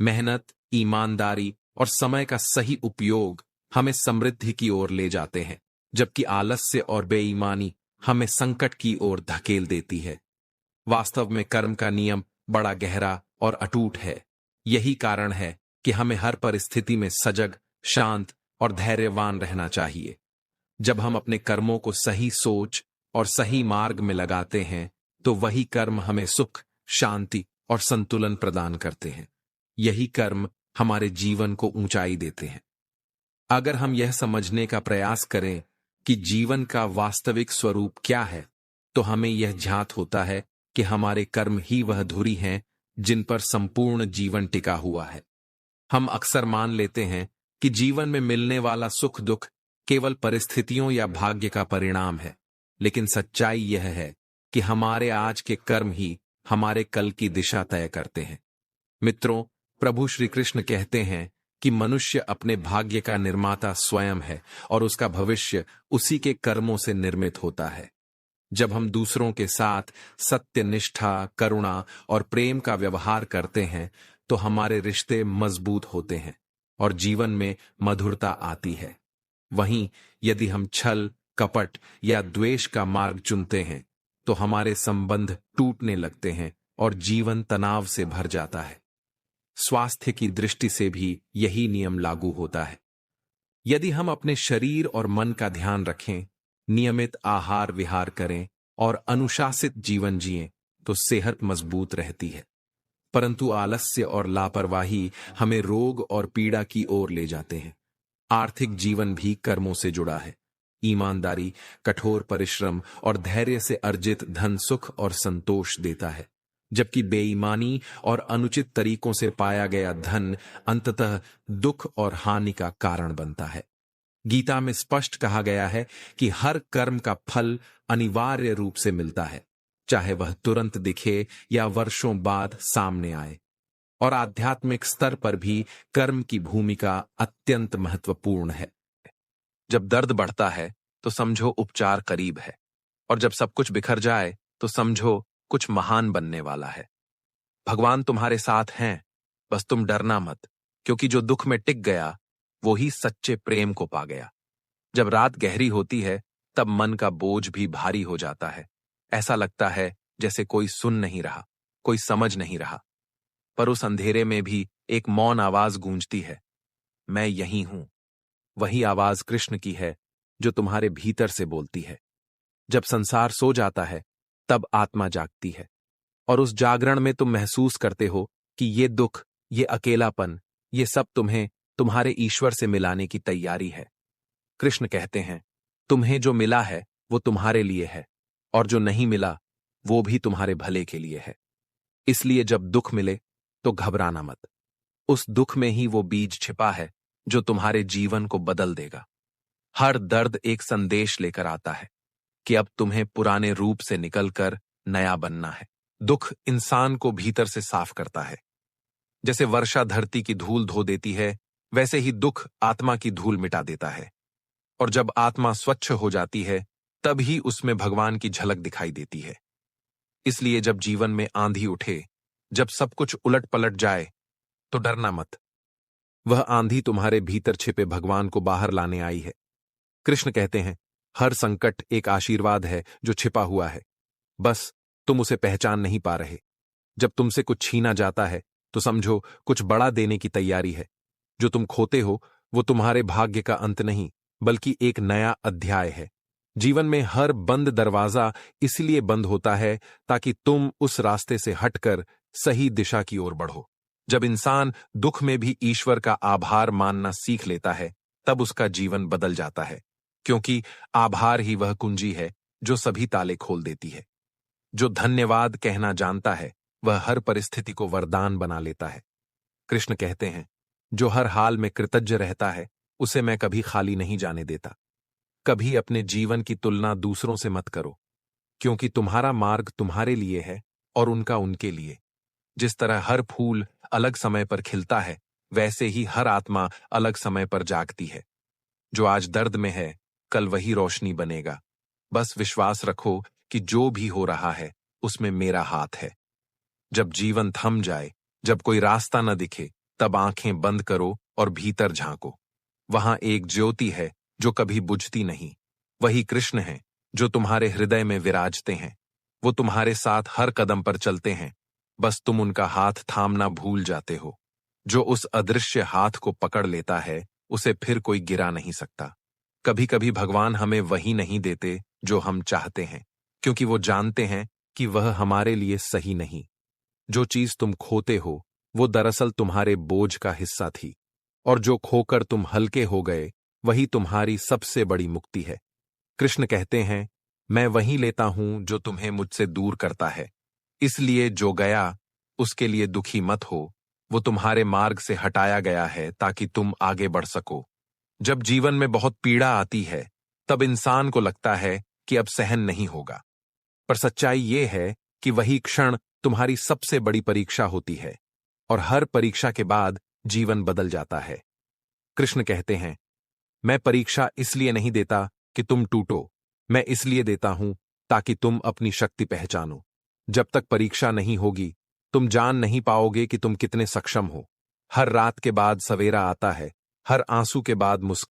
मेहनत, ईमानदारी और समय का सही उपयोग हमें समृद्धि की ओर ले जाते हैं, जबकि आलस्य और बेईमानी हमें संकट की ओर धकेल देती है। वास्तव में कर्म का नियम बड़ा गहरा और अटूट है। यही कारण है कि हमें हर परिस्थिति में सजग, शांत और धैर्यवान रहना चाहिए। जब हम अपने कर्मों को सही सोच और सही मार्ग में लगाते हैं तो वही कर्म हमें सुख, शांति और संतुलन प्रदान करते हैं। यही कर्म हमारे जीवन को ऊंचाई देते हैं। अगर हम यह समझने का प्रयास करें कि जीवन का वास्तविक स्वरूप क्या है, तो हमें यह ज्ञात होता है कि हमारे कर्म ही वह धुरी हैं जिन पर संपूर्ण जीवन टिका हुआ है। हम अक्सर मान लेते हैं कि जीवन में मिलने वाला सुख दुख केवल परिस्थितियों या भाग्य का परिणाम है, लेकिन सच्चाई यह है कि हमारे आज के कर्म ही हमारे कल की दिशा तय करते हैं। मित्रों, प्रभु श्री कृष्ण कहते हैं कि मनुष्य अपने भाग्य का निर्माता स्वयं है और उसका भविष्य उसी के कर्मों से निर्मित होता है। जब हम दूसरों के साथ सत्य, निष्ठा, करुणा और प्रेम का व्यवहार करते हैं तो हमारे रिश्ते मजबूत होते हैं और जीवन में मधुरता आती है। वहीं यदि हम छल, कपट या द्वेष का मार्ग चुनते हैं तो हमारे संबंध टूटने लगते हैं और जीवन तनाव से भर जाता है। स्वास्थ्य की दृष्टि से भी यही नियम लागू होता है। यदि हम अपने शरीर और मन का ध्यान रखें, नियमित आहार विहार करें और अनुशासित जीवन जिएं, तो सेहत मजबूत रहती है। परंतु आलस्य और लापरवाही हमें रोग और पीड़ा की ओर ले जाते हैं। आर्थिक जीवन भी कर्मों से जुड़ा है। ईमानदारी, कठोर परिश्रम और धैर्य से अर्जित धन सुख और संतोष देता है, जबकि बेईमानी और अनुचित तरीकों से पाया गया धन अंततः दुख और हानि का कारण बनता है। गीता में स्पष्ट कहा गया है कि हर कर्म का फल अनिवार्य रूप से मिलता है, चाहे वह तुरंत दिखे या वर्षों बाद सामने आए। और आध्यात्मिक स्तर पर भी कर्म की भूमिका अत्यंत महत्वपूर्ण है। जब दर्द बढ़ता है तो समझो उपचार करीब है, और जब सब कुछ बिखर जाए तो समझो कुछ महान बनने वाला है। भगवान तुम्हारे साथ हैं, बस तुम डरना मत, क्योंकि जो दुख में टिक गया वो ही सच्चे प्रेम को पा गया। जब रात गहरी होती है तब मन का बोझ भी भारी हो जाता है। ऐसा लगता है जैसे कोई सुन नहीं रहा, कोई समझ नहीं रहा। पर उस अंधेरे में भी एक मौन आवाज गूंजती है, मैं यहीं हूं। वही आवाज कृष्ण की है जो तुम्हारे भीतर से बोलती है। जब संसार सो जाता है तब आत्मा जागती है, और उस जागरण में तुम महसूस करते हो कि ये दुख, ये अकेलापन, ये सब तुम्हें तुम्हारे ईश्वर से मिलाने की तैयारी है। कृष्ण कहते हैं, तुम्हें जो मिला है वो तुम्हारे लिए है, और जो नहीं मिला वो भी तुम्हारे भले के लिए है। इसलिए जब दुख मिले तो घबराना मत। उस दुख में ही वो बीज छिपा है जो तुम्हारे जीवन को बदल देगा। हर दर्द एक संदेश लेकर आता है कि अब तुम्हें पुराने रूप से निकलकर नया बनना है। दुख इंसान को भीतर से साफ करता है। जैसे वर्षा धरती की धूल धो देती है, वैसे ही दुख आत्मा की धूल मिटा देता है। और जब आत्मा स्वच्छ हो जाती है तब ही उसमें भगवान की झलक दिखाई देती है। इसलिए जब जीवन में आंधी उठे, जब सब कुछ उलट पलट जाए, तो डरना मत। वह आंधी तुम्हारे भीतर छिपे भगवान को बाहर लाने आई है। कृष्ण कहते हैं, हर संकट एक आशीर्वाद है जो छिपा हुआ है, बस तुम उसे पहचान नहीं पा रहे। जब तुमसे कुछ छीना जाता है तो समझो कुछ बड़ा देने की तैयारी है। जो तुम खोते हो वो तुम्हारे भाग्य का अंत नहीं, बल्कि एक नया अध्याय है। जीवन में हर बंद दरवाजा इसलिए बंद होता है ताकि तुम उस रास्ते से हटकर सही दिशा की ओर बढ़ो। जब इंसान दुख में भी ईश्वर का आभार मानना सीख लेता है तब उसका जीवन बदल जाता है, क्योंकि आभार ही वह कुंजी है जो सभी ताले खोल देती है। जो धन्यवाद कहना जानता है वह हर परिस्थिति को वरदान बना लेता है। कृष्ण कहते हैं, जो हर हाल में कृतज्ञ रहता है उसे मैं कभी खाली नहीं जाने देता। कभी अपने जीवन की तुलना दूसरों से मत करो, क्योंकि तुम्हारा मार्ग तुम्हारे लिए है और उनका उनके लिए। जिस तरह हर फूल अलग समय पर खिलता है, वैसे ही हर आत्मा अलग समय पर जागती है। जो आज दर्द में है कल वही रोशनी बनेगा। बस विश्वास रखो कि जो भी हो रहा है उसमें मेरा हाथ है। जब जीवन थम जाए, जब कोई रास्ता न दिखे, तब आंखें बंद करो और भीतर झांको। वहां एक ज्योति है जो कभी बुझती नहीं। वही कृष्ण है जो तुम्हारे हृदय में विराजते हैं। वो तुम्हारे साथ हर कदम पर चलते हैं, बस तुम उनका हाथ थामना भूल जाते हो। जो उस अदृश्य हाथ को पकड़ लेता है उसे फिर कोई गिरा नहीं सकता। कभी कभी भगवान हमें वही नहीं देते जो हम चाहते हैं, क्योंकि वो जानते हैं कि वह हमारे लिए सही नहीं। जो चीज तुम खोते हो वो दरअसल तुम्हारे बोझ का हिस्सा थी, और जो खोकर तुम हल्के हो गए वही तुम्हारी सबसे बड़ी मुक्ति है। कृष्ण कहते हैं, मैं वही लेता हूं जो तुम्हें मुझसे दूर करता है। इसलिए जो गया उसके लिए दुखी मत हो, वो तुम्हारे मार्ग से हटाया गया है ताकि तुम आगे बढ़ सको। जब जीवन में बहुत पीड़ा आती है तब इंसान को लगता है कि अब सहन नहीं होगा, पर सच्चाई ये है कि वही क्षण तुम्हारी सबसे बड़ी परीक्षा होती है और हर परीक्षा के बाद जीवन बदल जाता है। कृष्ण कहते हैं, मैं परीक्षा इसलिए नहीं देता कि तुम टूटो, मैं इसलिए देता हूं ताकि तुम अपनी शक्ति पहचानो। जब तक परीक्षा नहीं होगी तुम जान नहीं पाओगे कि तुम कितने सक्षम हो। हर रात के बाद सवेरा आता है, हर आंसू के बाद मुस्कान।